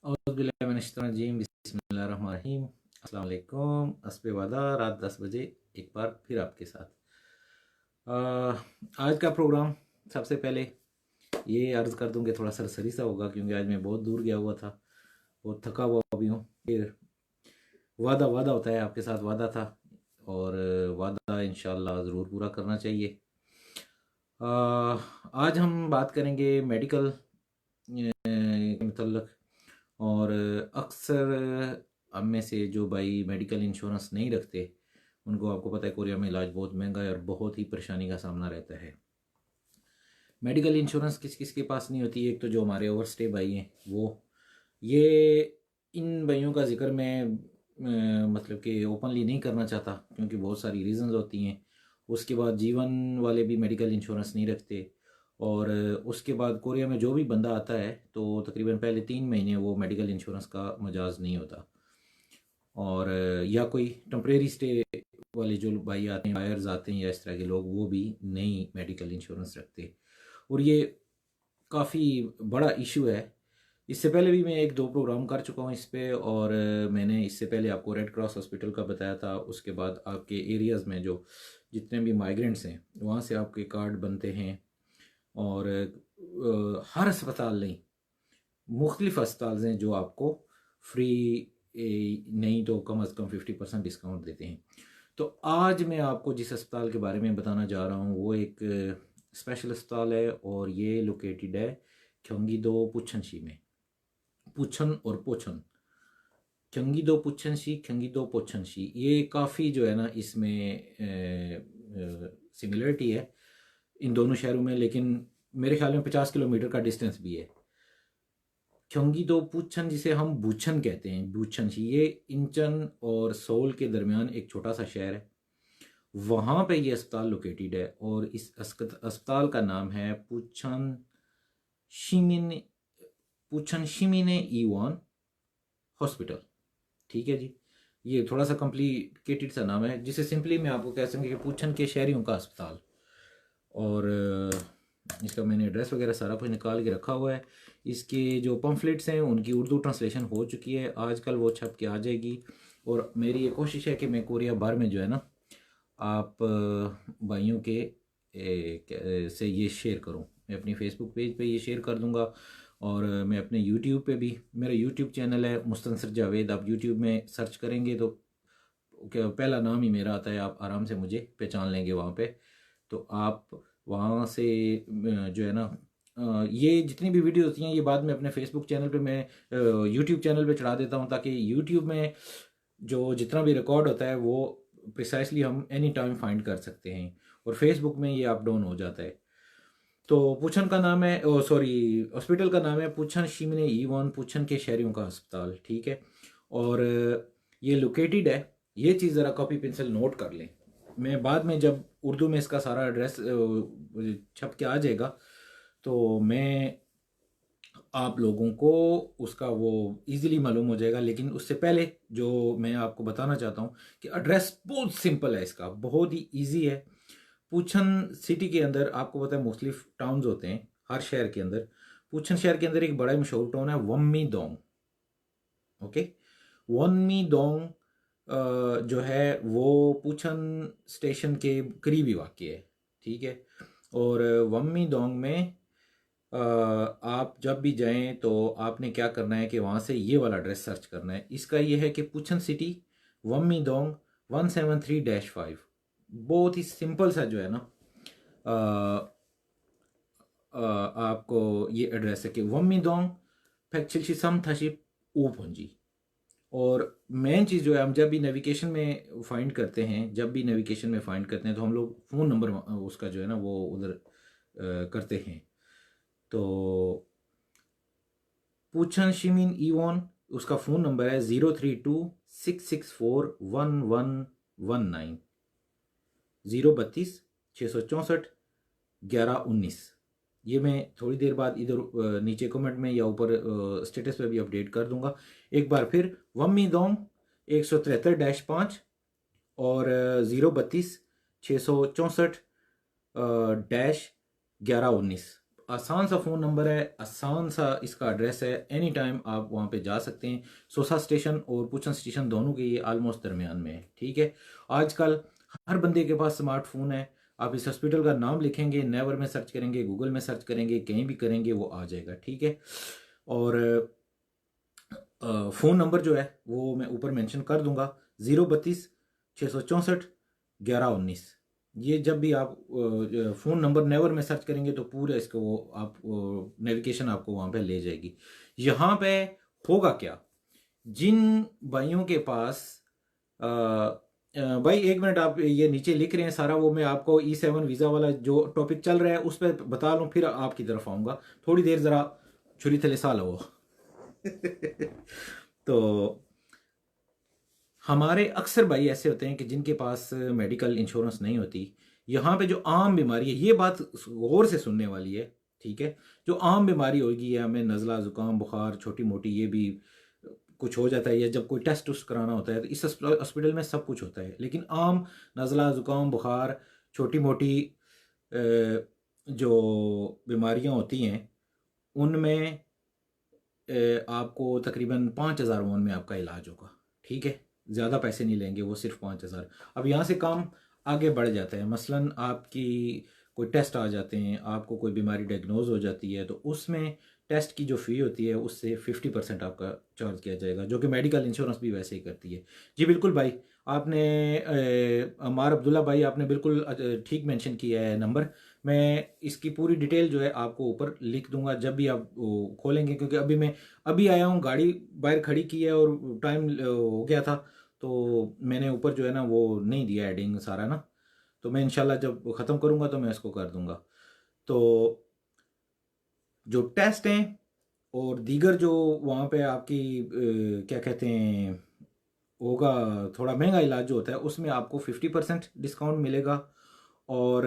औज़ुबिल्लाहिमिनश्शैतानिर्रजीम बिस्मिल्लाहिर्रहमानिर्रहीम। अस्सलाम वालेकुम। हस्बे वादा रात 10 बजे एक बार फिर आपके साथ। आज का प्रोग्राम सबसे पहले ये अर्ज़ कर दूं कि थोड़ा सरसरी सा होगा, क्योंकि आज मैं बहुत दूर गया हुआ था, बहुत थका हुआ भी हूँ। फिर वादा वादा होता है, आपके साथ वादा था और वादा इंशाअल्लाह ज़रूर पूरा करना चाहिए। आज हम बात करेंगे मेडिकल के मतलब, और अक्सर हम में से जो भाई मेडिकल इंश्योरेंस नहीं रखते, उनको आपको पता है कोरिया में इलाज बहुत महंगा है और बहुत ही परेशानी का सामना रहता है। मेडिकल इंश्योरेंस किस किस के पास नहीं होती? एक तो जो हमारे ओवर स्टे भाई हैं वो, ये इन भाइयों का जिक्र मैं मतलब कि ओपनली नहीं करना चाहता, क्योंकि बहुत सारी रीज़न्स होती हैं। उसके बाद जीवन वाले भी मेडिकल इंश्योरेंस नहीं रखते, और उसके बाद कोरिया में जो भी बंदा आता है तो तकरीबन पहले 3 महीने वो मेडिकल इंश्योरेंस का मजाज नहीं होता, और या कोई टेम्परेरी स्टे वाले जो भाई आते हैं, बायर्स आते हैं या इस तरह के लोग, वो भी नहीं मेडिकल इंश्योरेंस रखते, और ये काफ़ी बड़ा इशू है। इससे पहले भी मैं एक दो प्रोग्राम कर चुका हूँ इस पे, और मैंने इससे पहले आपको रेड क्रॉस हॉस्पिटल का बताया था। उसके बाद आपके एरियाज़ में जो जितने भी माइग्रेंट्स हैं वहाँ से आपके कार्ड बनते हैं, और हर अस्पताल नहीं, मुख्तलिफ अस्पताल हैं जो आपको फ्री नहीं तो कम अज़ कम 50% डिस्काउंट देते हैं। तो आज मैं आपको जिस अस्पताल के बारे में बताना जा रहा हूँ वो एक स्पेशल अस्पताल है, और ये लोकेटेड है क्योंगिदो पुछनशी में। पुछन और पोछन, क्योंगिदो पुछनशी, क्योंगिदो पोछनशी, ये काफ़ी जो है ना इसमें सिमिलरिटी है इन दोनों शहरों में, लेकिन मेरे ख्याल में 50 किलोमीटर का डिस्टेंस भी है। क्योंगिदो पुछन, जिसे हम बूछन कहते हैं, बूछनशी, ये इंचन और सोल के दरमियान एक छोटा सा शहर है। वहाँ पे ये अस्पताल लोकेटेड है, और इस अस्पताल का नाम है शिमिन पुछन शिमिने ईवान हॉस्पिटल। ठीक है जी, ये थोड़ा सा कॉम्प्लिकेटेड सा नाम है, जिसे सिंपली मैं आपको कह सकूँ कि पुछन के शहरियों का अस्पताल। और इसका मैंने एड्रेस वगैरह सारा कुछ निकाल के रखा हुआ है। इसके जो पम्फलेट्स हैं उनकी उर्दू ट्रांसलेशन हो चुकी है, आजकल वो छप के आ जाएगी। और मेरी ये कोशिश है कि मैं कोरिया भर में जो है ना आप भाइयों के से ये शेयर करूं। मैं अपनी फेसबुक पेज पे ये शेयर कर दूंगा, और मैं अपने यूट्यूब पे भी, मेरा यूट्यूब चैनल है मुस्तनसर जावेद, आप यूट्यूब में सर्च करेंगे तो पहला नाम ही मेरा आता है, आप आराम से मुझे पहचान लेंगे वहाँ पे। तो आप वहाँ से जो है ना ये जितनी भी वीडियो होती हैं ये बाद में अपने फेसबुक चैनल पे मैं यूट्यूब चैनल पे चढ़ा देता हूँ, ताकि यूट्यूब में जो जितना भी रिकॉर्ड होता है वो प्रिसाइसली हम एनी टाइम फाइंड कर सकते हैं, और फेसबुक में ये अप डाउन हो जाता है। तो पुछन का नाम है, सॉरी, हॉस्पिटल का नाम है पुछन शिमने ईवान, पुछन के शहरियों का अस्पताल। ठीक है, और ये लोकेटेड है, ये चीज़ ज़रा कॉपी पेंसिल नोट कर लें। मैं बाद में जब उर्दू में इसका सारा एड्रेस छप के आ जाएगा तो मैं आप लोगों को उसका वो इजीली मालूम हो जाएगा। लेकिन उससे पहले जो मैं आपको बताना चाहता हूँ कि एड्रेस बहुत सिंपल है, इसका बहुत ही इजी है। पूछन सिटी के अंदर आपको पता है मुख्तलिफ टाउन्स होते हैं हर शहर के अंदर। पूछन शहर के अंदर एक बड़ा ही मशहूर टाउन है वम्मी दोंग। ओके, वम्मी दोंग जो है वो पूछन स्टेशन के करीबी वाक़ है। ठीक है, और वम्मी दोंग में आप जब भी जाएं तो आपने क्या करना है कि वहाँ से ये वाला एड्रेस सर्च करना है। इसका ये है कि पुछन सिटी, वम्मी दोंग 173-5। बहुत ही सिंपल सा जो है ना आपको ये एड्रेस है कि वम्मी दोंग फैक्चुअली सम थशिप ऊपजी। और मेन चीज़ जो है, हम जब भी नेविगेशन में फाइंड करते हैं, तो हम लोग फ़ोन नंबर उसका जो है ना वो उधर करते हैं। तो पूछन शिमिन ईवॉन, उसका फ़ोन नंबर है 032-664-1119, 032-664-1119। ये मैं थोड़ी देर बाद इधर नीचे कमेंट में या ऊपर स्टेटस पे भी अपडेट कर दूंगा। एक बार फिर, वम्मी दोंग 173-5 और 032-664-1119। आसान सा फ़ोन नंबर है, आसान सा इसका एड्रेस है, एनी टाइम आप वहाँ पे जा सकते हैं। सोसा स्टेशन और पूछन स्टेशन दोनों के ये आलमोस्ट दरमियान में है, ठीक है। आजकल हर बंदे के पास स्मार्टफोन है। आप इस हॉस्पिटल का नाम लिखेंगे, नेवर में सर्च करेंगे, गूगल में सर्च करेंगे, कहीं भी करेंगे वो आ जाएगा, ठीक है। और फ़ोन नंबर जो है वो मैं ऊपर मेंशन कर दूंगा, 032 664 1119। ये जब भी आप फ़ोन नंबर नेवर में सर्च करेंगे तो पूरा इसको वो आप नेविगेशन आपको वहाँ पे ले जाएगी। यहाँ पे होगा क्या, जिन भाइयों के पास भाई एक मिनट, आप ये नीचे लिख रहे हैं सारा, वो मैं आपको E7 वीज़ा वाला जो टॉपिक चल रहा है उस पर बता लूँ, फिर आपकी तरफ आऊँगा। थोड़ी देर ज़रा छुरी थले साल हो। तो हमारे अक्सर भाई ऐसे होते हैं कि जिनके पास मेडिकल इंश्योरेंस नहीं होती। यहाँ पे जो आम बीमारी है, ये बात गौर से सुनने वाली है, ठीक है। जो आम बीमारी होगी, या हमें नज़ला ज़ुकाम बुखार छोटी मोटी ये भी कुछ हो जाता है, या जब कोई टेस्ट उस्ट कराना होता है तो इस हॉस्पिटल में सब कुछ होता है। लेकिन आम नज़ला ज़ुकाम बुखार छोटी मोटी जो बीमारियाँ होती हैं उनमें आपको तकरीबन 5,000 वॉन में आपका इलाज होगा, ठीक है। ज़्यादा पैसे नहीं लेंगे वो, सिर्फ 5,000। अब यहाँ से काम आगे बढ़ जाता है। मसलन आपकी कोई टेस्ट आ जाते हैं, आपको कोई बीमारी डायग्नोज हो जाती है, तो उसमें टेस्ट की जो फ़ी होती है उससे 50% आपका चार्ज किया जाएगा, जो कि मेडिकल इंश्योरेंस भी वैसे ही करती है। जी बिल्कुल भाई, आपने अमार अब्दुल्ला भाई आपने बिल्कुल ठीक मेंशन किया है नंबर। मैं इसकी पूरी डिटेल जो है आपको ऊपर लिख दूंगा जब भी आप खोलेंगे, क्योंकि अभी आया हूँ, गाड़ी बाहर खड़ी की है और टाइम हो गया था, तो मैंने ऊपर जो है ना वो नहीं दिया एडिंग सारा ना। तो मैं इंशाल्लाह जब ख़त्म करूँगा तो मैं इसको कर दूंगा। तो जो टेस्ट हैं और दीगर जो वहाँ पे आपकी क्या कहते हैं होगा, थोड़ा महंगा इलाज जो होता है उसमें आपको 50% डिस्काउंट मिलेगा। और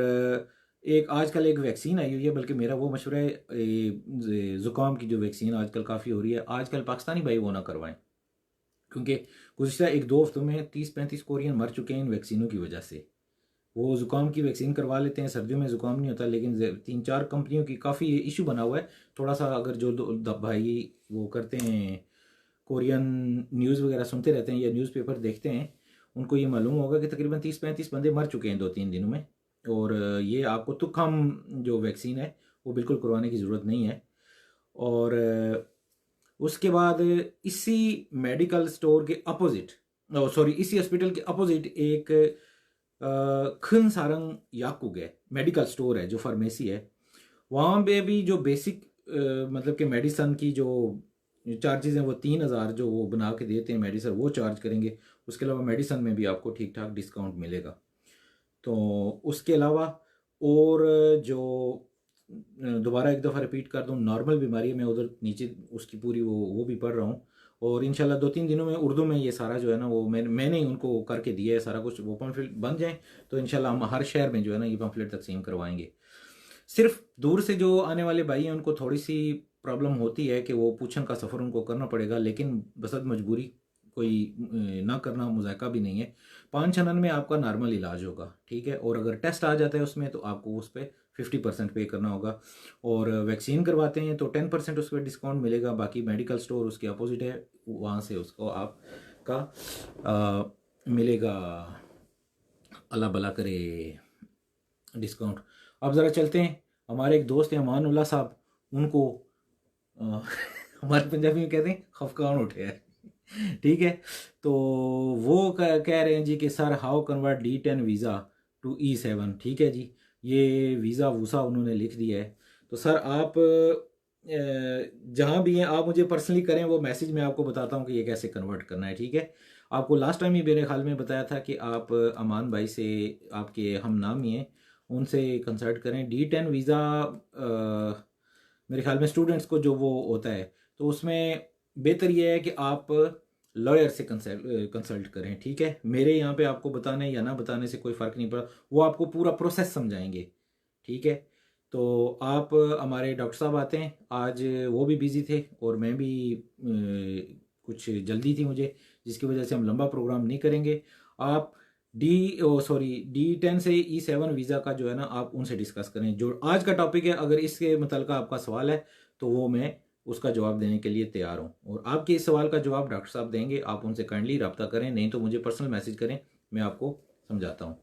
एक आजकल एक वैक्सीन आई हुई है, बल्कि मेरा वो मशवरा है, ज़ुकाम की जो वैक्सीन आजकल काफ़ी हो रही है, आजकल पाकिस्तानी भाई वो ना करवाएं, क्योंकि गुज़िश्ता 1-2 हफ्तों में 30-35 कोरियन मर चुके हैं इन वैक्सीनों की वजह से। वो ज़ुकाम की वैक्सीन करवा लेते हैं, सर्दियों में ज़ुकाम नहीं होता, लेकिन 3-4 कंपनियों की काफ़ी इशू बना हुआ है। थोड़ा सा अगर जो भाई वो करते हैं, कोरियन न्यूज़ वगैरह सुनते रहते हैं या न्यूज़पेपर देखते हैं, उनको ये मालूम होगा कि तकरीबन 30-35 बंदे मर चुके हैं 2-3 दिनों में। और ये आपको तुक्कम जो वैक्सीन है वो बिल्कुल करवाने की ज़रूरत नहीं है। और उसके बाद इसी मेडिकल स्टोर के अपोजिट, सॉरी इसी हॉस्पिटल के अपोजिट एक खन सारंग याकूग है, मेडिकल स्टोर है जो फार्मेसी है। वहाँ पे भी जो बेसिक मतलब कि मेडिसन की जो चार्जेस हैं वो 3,000 जो वो बना के देते हैं मेडिसन, वो चार्ज करेंगे। उसके अलावा मेडिसन में भी आपको ठीक ठाक डिस्काउंट मिलेगा। तो उसके अलावा और जो दोबारा एक दफ़ा रिपीट कर दूं, नॉर्मल बीमारी है, मैं उधर नीचे उसकी पूरी वो भी पढ़ रहा हूँ। और इंशाल्लाह 2-3 दिनों में उर्दू में ये सारा जो है ना वो मैंने ही उनको करके दिया है सारा कुछ। वो पम्फलेट बन जाए तो इंशाल्लाह हम हर शहर में जो है ना ये पम्फलेट तकसीम करवाएंगे। सिर्फ दूर से जो आने वाले भाई हैं उनको थोड़ी सी प्रॉब्लम होती है कि वो पूछन का सफ़र उनको करना पड़ेगा, लेकिन बसद मजबूरी, कोई ना करना मुज़ायका भी नहीं है। 5 में आपका नॉर्मल इलाज होगा, ठीक है। और अगर टेस्ट आ जाता है उसमें तो आपको उस पर 50% पे करना होगा। और वैक्सीन करवाते हैं तो 10% उस पर डिस्काउंट मिलेगा। बाकी मेडिकल स्टोर उसके अपोजिट है, वहाँ से उसको आपका मिलेगा, अल्लाह भला करे, डिस्काउंट। अब ज़रा चलते हैं, हमारे एक दोस्त हैं अमानुल्लाह साहब, उनको हमारे पंजाबी में कहते हैं खफकान उठे है, ठीक है। तो वो कह रहे हैं जी कि sir how convert D10 visa to E7, ठीक है जी। ये वीज़ा वूसा उन्होंने लिख दिया है। तो सर आप जहाँ भी हैं आप मुझे पर्सनली करें वो मैसेज, मैं आपको बताता हूँ कि ये कैसे कन्वर्ट करना है, ठीक है। आपको लास्ट टाइम ही मेरे ख्याल में बताया था कि आप अमान भाई से, आपके हम नाम ही हैं, उनसे कंसल्ट करें। D10 वीज़ा मेरे ख्याल में स्टूडेंट्स को जो वो होता है, तो उसमें बेहतर ये है कि आप लॉयर से कंसल्ट करें, ठीक है। मेरे यहाँ पे आपको बताने या ना बताने से कोई फ़र्क नहीं पड़ा, वो आपको पूरा प्रोसेस समझाएंगे, ठीक है। तो आप हमारे डॉक्टर साहब आते हैं आज, वो भी बिज़ी थे और मैं भी कुछ जल्दी थी मुझे, जिसकी वजह से हम लंबा प्रोग्राम नहीं करेंगे। आप D10 से E7 वीज़ा का जो है ना, आप उनसे डिस्कस करें। जो आज का टॉपिक है, अगर इसके मतलब आपका सवाल है तो वो मैं उसका जवाब देने के लिए तैयार हूँ, और आपके इस सवाल का जवाब डॉक्टर साहब देंगे। आप उनसे काइंडली रब्ता करें, नहीं तो मुझे पर्सनल मैसेज करें, मैं आपको समझाता हूँ।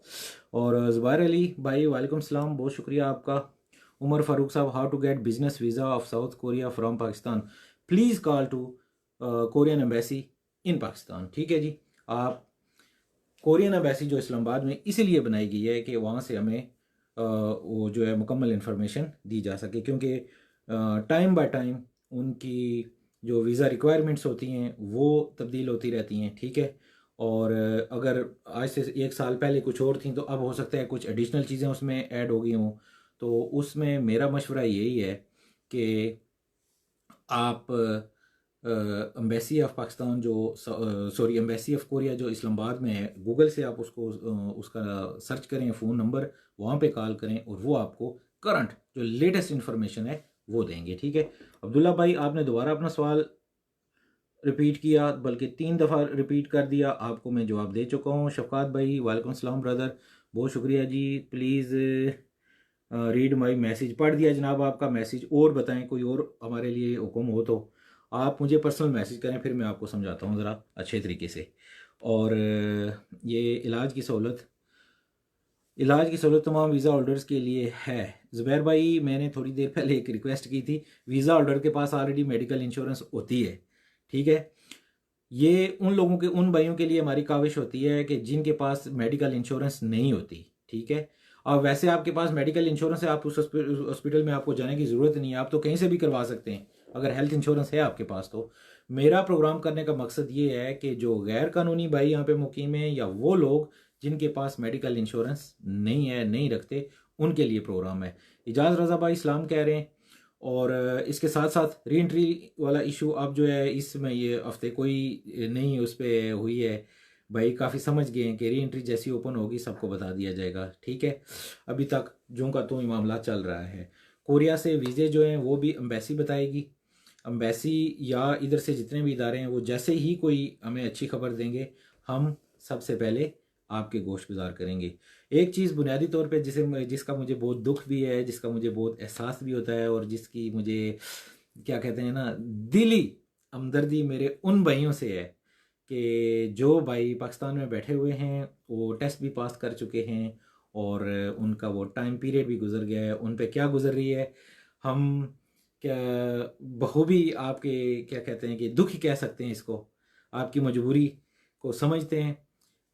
और ज़ुबैर अली भाई, वालेकुम सलाम, बहुत शुक्रिया आपका। उमर फारूक साहब, how to get business visa of South Korea from Pakistan, please call to Korean embassy in Pakistan. ठीक है जी। आप कोरियन एम्बेसी जो इस्लामाबाद में इसीलिए बनाई गई है कि वहाँ से हमें वो जो है मुकम्मल इन्फॉर्मेशन दी जा सके, क्योंकि टाइम बाय टाइम उनकी जो वीज़ा रिक्वायरमेंट्स होती हैं वो तब्दील होती रहती हैं। ठीक है। और अगर आज से 1 साल पहले कुछ और थी, तो अब हो सकता है कुछ एडिशनल चीज़ें उसमें ऐड हो गई हों। तो उसमें मेरा मशवरा यही है कि आप एम्बेसी ऑफ पाकिस्तान जो एम्बेसी ऑफ कोरिया जो इस्लामाबाद में है, गूगल से आप उसको उसका सर्च करें, फ़ोन नंबर वहाँ पे कॉल करें, और वो आपको करंट जो लेटेस्ट इन्फॉर्मेशन है वो देंगे। ठीक है। अब्दुल्ला भाई, आपने दोबारा अपना सवाल रिपीट किया, बल्कि 3 दफ़ा रिपीट कर दिया, आपको मैं जवाब दे चुका हूँ। शफकात भाई, वालेकुम सलाम ब्रदर, बहुत शुक्रिया जी। प्लीज़ रीड माई मैसेज, पढ़ दिया जनाब आपका मैसेज। और बताएं कोई और हमारे लिए हुक्म हो तो आप मुझे पर्सनल मैसेज करें, फिर मैं आपको समझाता हूँ ज़रा अच्छे तरीके से। और ये इलाज की सहूलत तमाम वीज़ा होल्डर्स के लिए है। ज़ुबैर भाई, मैंने थोड़ी देर पहले एक रिक्वेस्ट की थी, वीज़ा होल्डर के पास ऑलरेडी मेडिकल इंश्योरेंस होती है। ठीक है। ये उन लोगों के, उन भाइयों के लिए हमारी काविश होती है कि जिनके पास मेडिकल इंश्योरेंस नहीं होती। ठीक है। और वैसे आपके पास मेडिकल इंश्योरेंस है, आप उस हॉस्पिटल में आपको जाने की ज़रूरत नहीं है, आप तो कहीं से भी करवा सकते हैं अगर हेल्थ इंश्योरेंस है आपके पास। तो मेरा प्रोग्राम करने का मकसद ये है कि जो गैर कानूनी भाई यहाँ पे मुकीम है, या वो लोग जिनके पास मेडिकल इंश्योरेंस नहीं है, नहीं रखते, उनके लिए प्रोग्राम है। इजाज़ रज़ा भाई इस्लाम कह रहे हैं। और इसके साथ साथ री एंट्री वाला इशू अब जो है, इसमें ये हफ्ते कोई नहीं उस पर हुई है भाई, काफ़ी समझ गए हैं कि री एंट्री जैसी ओपन होगी सबको बता दिया जाएगा। ठीक है। अभी तक जो का तो मामला चल रहा है। कोरिया से वीज़े जो हैं वो भी एम्बेसी बताएगी। एम्बेसी या इधर से जितने भी इदारे हैं, वो जैसे ही कोई हमें अच्छी खबर देंगे, हम सबसे पहले आपके गोशगुजार करेंगे। एक चीज़ बुनियादी तौर पे जिसका मुझे बहुत दुख भी है, जिसका मुझे बहुत एहसास भी होता है, और जिसकी मुझे क्या कहते हैं ना, दिली हमदर्दी मेरे उन भाइयों से है कि जो भाई पाकिस्तान में बैठे हुए हैं, वो टेस्ट भी पास कर चुके हैं, और उनका वो टाइम पीरियड भी गुजर गया है, उन पे क्या गुजर रही है, हम क्या बखूबी आपके क्या कहते हैं कि दुख ही कह सकते हैं इसको, आपकी मजबूरी को समझते हैं।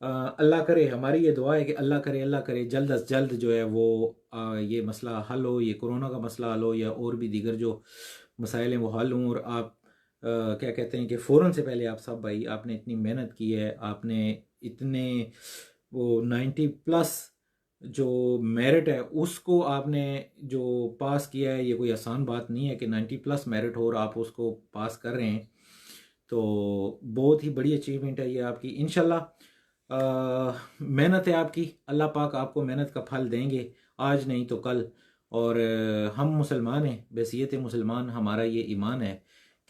अल्लाह करे, हमारी ये दुआ है कि अल्लाह करे जल्द अज जल्द जो है वो ये मसला हल हो, ये कोरोना का मसला हल हो, या और भी दीगर जो मसाइल हैं वो हल हों। और आप क्या कहते हैं कि फ़ौरन से पहले आप सब भाई, आपने इतनी मेहनत की है, आपने इतने वो 90+ जो मेरिट है उसको आपने जो पास किया है, ये कोई आसान बात नहीं है कि 90+ मेरिट हो और आप उसको पास कर रहे हैं। तो बहुत ही बड़ी अचीवमेंट है ये आपकी। इंशाल्लाह मेहनत है आपकी, अल्लाह पाक आपको मेहनत का फल देंगे, आज नहीं तो कल। और हम मुसलमान हैं, बैसियत मुसलमान, हमारा ये ईमान है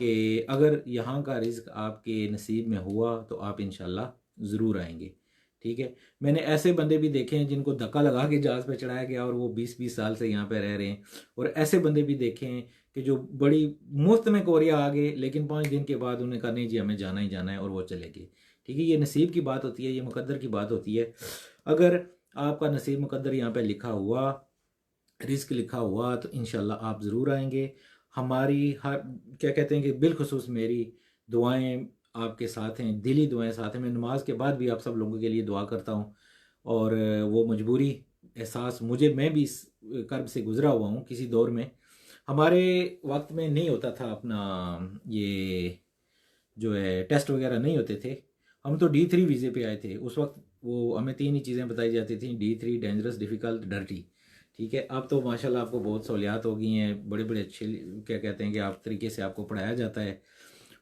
कि अगर यहाँ का रिज़्क आपके नसीब में हुआ तो आप इंशाल्लाह ज़रूर आएंगे। ठीक है। मैंने ऐसे बंदे भी देखे हैं जिनको धक्का लगा के जहाज़ पे चढ़ाया गया और वो 20-20 साल से यहाँ पे रह रहे हैं, और ऐसे बंदे भी देखे हैं कि जो बड़ी मुफ्त में कोरिया आ गए, लेकिन 5 दिन के बाद उन्हें कहा नहीं जी हमें जाना ही जाना है, और वो चले गए। ठीक है। ये नसीब की बात होती है, ये मुकद्दर की बात होती है। अगर आपका नसीब मुकद्दर यहाँ पे लिखा हुआ, रिस्क लिखा हुआ, तो इंशाल्लाह आप ज़रूर आएंगे। हमारी हर क्या कहते हैं कि बिलखुसूस मेरी दुआएं आपके साथ हैं, दिली दुआएं साथ हैं। मैं नमाज के बाद भी आप सब लोगों के लिए दुआ करता हूँ, और वो मजबूरी एहसास मैं भी इस कर्ब से गुज़रा हुआ हूँ। किसी दौर में हमारे वक्त में नहीं होता था अपना ये जो है टेस्ट वगैरह नहीं होते थे, हम तो D3 वीज़े पे आए थे उस वक्त। वो हमें 3 ही चीज़ें बताई जाती थी, D3, डेंजरस, डिफ़िकल्ट, डर्टी। ठीक है। अब तो माशाल्लाह आपको बहुत सहूलियात हो गई हैं, बड़े बड़े अच्छे क्या कहते हैं कि आप तरीके से आपको पढ़ाया जाता है,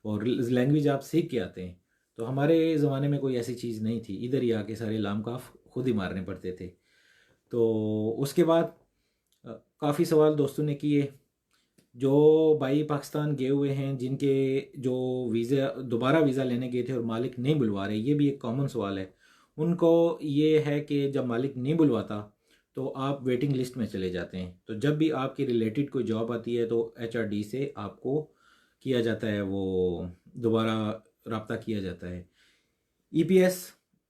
और लैंग्वेज आप सीख के आते हैं। तो हमारे ज़माने में कोई ऐसी चीज़ नहीं थी, इधर ही आके सारे लाम काफ खुद ही मारने पड़ते थे। तो उसके बाद काफ़ी सवाल दोस्तों ने किए, जो भाई पाकिस्तान गए हुए हैं, जिनके जो वीज़ा दोबारा वीज़ा लेने गए थे और मालिक नहीं बुलवा रहे, ये भी एक कॉमन सवाल है। उनको ये है कि जब मालिक नहीं बुलवाता तो आप वेटिंग लिस्ट में चले जाते हैं। तो जब भी आपकी रिलेटेड कोई जॉब आती है तो एचआरडी से आपको किया जाता है, वो दोबारा रब्ता किया जाता है। ईपीएस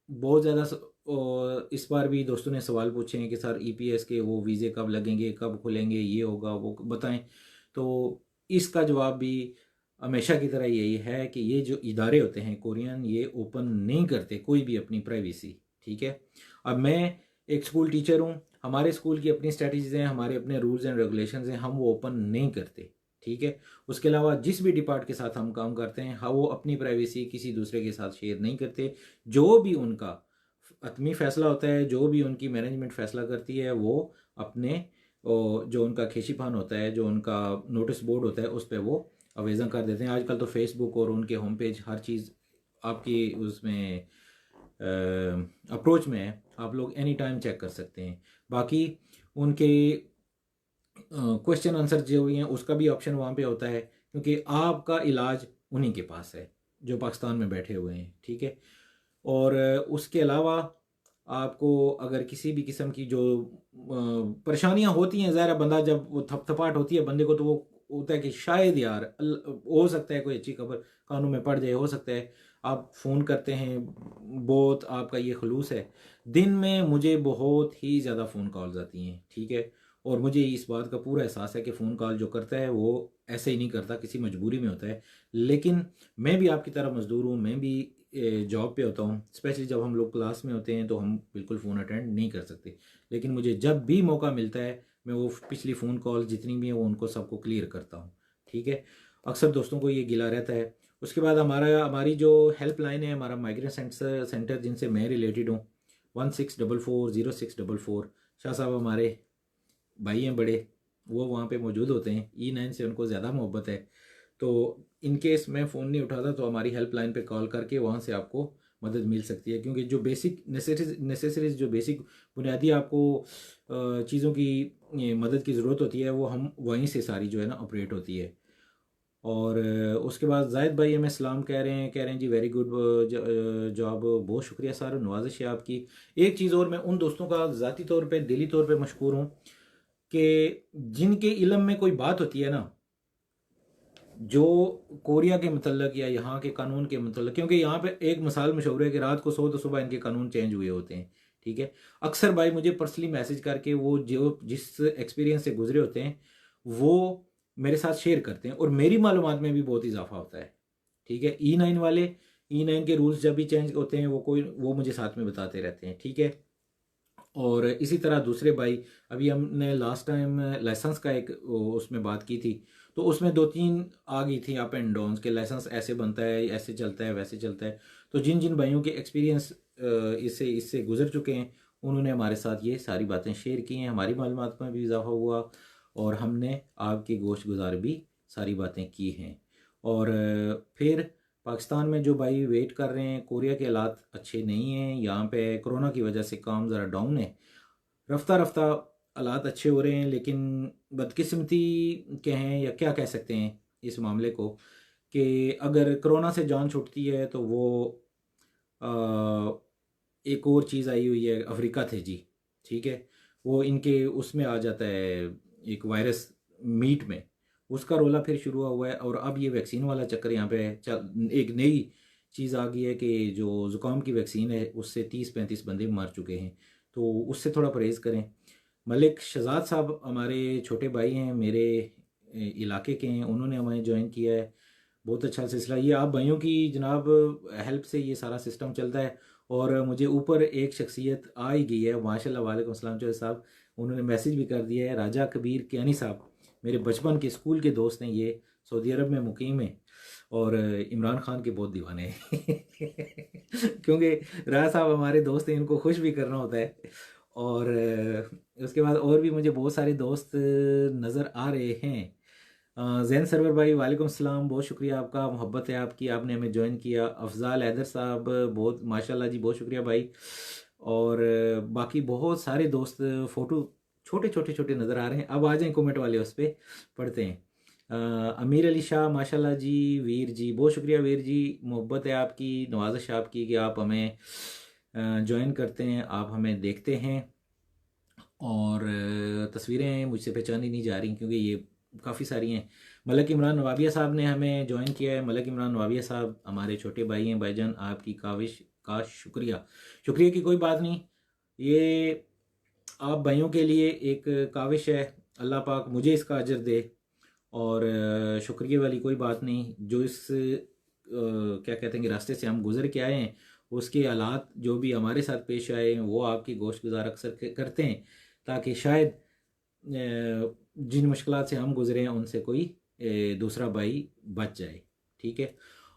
बहुत ज़्यादा और इस बार भी दोस्तों ने सवाल पूछे हैं कि सर ईपीएस के वो वीज़े कब लगेंगे, कब खुलेंगे, ये होगा वो बताएं। तो इसका जवाब भी हमेशा की तरह यही है कि ये जो इदारे होते हैं कोरियन, ये ओपन नहीं करते कोई भी अपनी प्राइवेसी। ठीक है, अब मैं एक स्कूल टीचर हूँ, हमारे स्कूल की अपनी स्ट्रैटेजीज हैं, हमारे अपने रूल्स एंड रेगुलेशंस हैं, हम वो ओपन नहीं करते। ठीक है, उसके अलावा जिस भी डिपार्ट के साथ हम काम करते हैं, हाँ, वो अपनी प्राइवेसी किसी दूसरे के साथ शेयर नहीं करते। जो भी उनका हतमी फैसला होता है, जो भी उनकी मैनेजमेंट फैसला करती है, वो अपने जो उनका खेशीपान होता है, जो उनका नोटिस बोर्ड होता है, उस पर वो अवेज़न कर देते हैं। आजकल तो फेसबुक और उनके होम पेज हर चीज़ आपकी उसमें अप्रोच में है, आप लोग एनी टाइम चेक कर सकते हैं। बाकी उनके क्वेश्चन आंसर जो हुए हैं उसका भी ऑप्शन वहाँ पे होता है, क्योंकि आपका इलाज उन्हीं के पास है जो पाकिस्तान में बैठे हुए हैं। ठीक है, और उसके अलावा आपको अगर किसी भी किस्म की जो परेशानियां होती हैं, ज़ाहिर बंदा जब वो थपथपाहट होती है बंदे को, तो वो होता है कि शायद यार हो सकता है कोई अच्छी खबर कानों में पड़ जाए, हो सकता है आप फ़ोन करते हैं, बहुत आपका ये खलूस है। दिन में मुझे बहुत ही ज़्यादा फ़ोन कॉल्स आती हैं। ठीक है, और मुझे इस बात का पूरा एहसास है कि फ़ोन कॉल जो करता है वो ऐसे ही नहीं करता, किसी मजबूरी में होता है। लेकिन मैं भी आपकी तरह मज़दूर हूँ, मैं भी जॉब पे होता हूँ। स्पेशली जब हम लोग क्लास में होते हैं तो हम बिल्कुल फ़ोन अटेंड नहीं कर सकते, लेकिन मुझे जब भी मौका मिलता है मैं वो पिछली फ़ोन कॉल जितनी भी हैं वो उनको सबको क्लियर करता हूँ। ठीक है, अक्सर दोस्तों को ये गिला रहता है। उसके बाद हमारी जो हेल्पलाइन है, हमारा माइग्रेंट सेंटर जिनसे मैं रिलेटेड हूँ, 1644 0644। शाह साहब हमारे भाई हैं बड़े, वो वहाँ पे मौजूद होते हैं। E9 से उनको ज़्यादा मोहब्बत है, तो इन केस मैं फ़ोन नहीं उठाता तो हमारी हेल्पलाइन पे कॉल करके वहाँ से आपको मदद मिल सकती है। क्योंकि जो बेसिक नेसेसरीज जो बेसिक बुनियादी आपको चीज़ों की मदद की ज़रूरत होती है, वो हम वहीं से सारी जो है ना ऑपरेट होती है। और उसके बाद जाहिद भाई हमें सलाम कह रहे हैं जी, वेरी गुड जॉब, बहुत शुक्रिया सर, नवाजिश है आपकी। एक चीज़ और, मैं उन दोस्तों का ज़ाती तौर पे दिली तौर पे मशकूर हूँ कि जिनके इल्म में कोई बात होती है ना, जो कोरिया के मतलब या यहाँ के कानून के मतलब, क्योंकि यहाँ पे एक मिसाल मशहूर है कि रात को सो तो सुबह इनके कानून चेंज हुए होते हैं। ठीक है, अक्सर भाई मुझे पर्सनली मैसेज करके वो जो जिस एक्सपीरियंस से गुजरे होते हैं वो मेरे साथ शेयर करते हैं, और मेरी मालूमात में भी बहुत इजाफा होता है। ठीक है, E9 वाले, E9 के रूल्स जब भी चेंज होते हैं वो मुझे साथ में बताते रहते हैं। ठीक है, और इसी तरह दूसरे भाई, अभी हमने लास्ट टाइम लाइसेंस का एक उसमें बात की थी, तो उसमें 2-3 आ गई थी अप एंड डाउन्स के, लाइसेंस ऐसे बनता है, ऐसे चलता है, वैसे चलता है। तो जिन जिन भाइयों के एक्सपीरियंस इससे इससे गुजर चुके हैं, उन्होंने हमारे साथ ये सारी बातें शेयर की हैं, हमारी मालूमात में भी इजाफा हुआ, और हमने आपकी गोश गुजार भी सारी बातें की हैं। और फिर पाकिस्तान में जो भाई वेट कर रहे हैं, कोरिया के हालात अच्छे नहीं हैं, यहाँ पे कोरोना की वजह से काम ज़रा डाउन है। रफ्ता रफ्ता हालात अच्छे हो रहे हैं, लेकिन बदकिस्मती कहें या क्या कह सकते हैं इस मामले को, कि अगर कोरोना से जान छूटती है तो वो आ, एक और चीज़ आई हुई है, अफ्रीका थे जी। ठीक है, वो इनके उसमें आ जाता है, एक वायरस मीट में, उसका रोला फिर शुरू हुआ है। और अब ये वैक्सीन वाला चक्कर यहाँ पे एक नई चीज़ आ गई है कि जो ज़ुकाम की वैक्सीन है उससे 30-35 बंदे मर चुके हैं, तो उससे थोड़ा परहेज़ करें। मलिक शहजाद साहब हमारे छोटे भाई हैं, मेरे इलाके के हैं, उन्होंने हमें ज्वाइन किया है। बहुत अच्छा सिलसिला ये, आप भाइयों की जनाब हेल्प से ये सारा सिस्टम चलता है। और मुझे ऊपर एक शख्सियत आ ही गई है, माशाल्लाह, वालेकुम सलाम चौधरी साहब, उन्होंने मैसेज भी कर दिया है, राजा कबीर कियानी साहब, मेरे बचपन के स्कूल के दोस्त हैं, ये सऊदी अरब में मुकीम हैं और इमरान खान के बहुत दीवाने हैं क्योंकि राजा साहब हमारे दोस्त हैं, इनको खुश भी करना होता है। और उसके बाद और भी मुझे बहुत सारे दोस्त नज़र आ रहे हैं। जैन सरवर भाई वालेकुम सलाम, बहुत शुक्रिया आपका, मोहब्बत है आपकी, आपने हमें ज्वाइन किया। अफजाल हैदर साहब, बहुत माशाल्लाह जी, बहुत शुक्रिया भाई। और बाकी बहुत सारे दोस्त, फ़ोटो छोटे छोटे छोटे नज़र आ रहे हैं, अब आ जाएं कमेंट वाले उस पर पढ़ते हैं। अमीर अली शाह माशाल्लाह जी, वीर जी बहुत शुक्रिया, वीर जी मोहब्बत है आपकी, नवाजिश आपकी कि आप हमें ज्वाइन करते हैं, आप हमें देखते हैं और तस्वीरें मुझसे पहचानी नहीं जा रही क्योंकि ये काफ़ी सारी हैं। मलक इमरान नवाबिया साहब ने हमें ज्वाइन किया है। मलक इमरान नवाबिया साहब हमारे छोटे भाई हैं। भाईजान आपकी काविश का शुक्रिया। शुक्रिया की कोई बात नहीं, ये आप भाइयों के लिए एक काविश है, अल्लाह पाक मुझे इसका अजर दे। और शुक्रिया वाली कोई बात नहीं। जो इस क्या कहते हैं कि रास्ते से हम गुजर के आए हैं, उसके हालात जो भी हमारे साथ पेश आए हैं वो आपकी गोश्त गुजार अक्सर करते हैं, ताकि शायद जिन मुश्किलात से हम गुजरे हैं उनसे कोई दूसरा भाई बच जाए। ठीक है।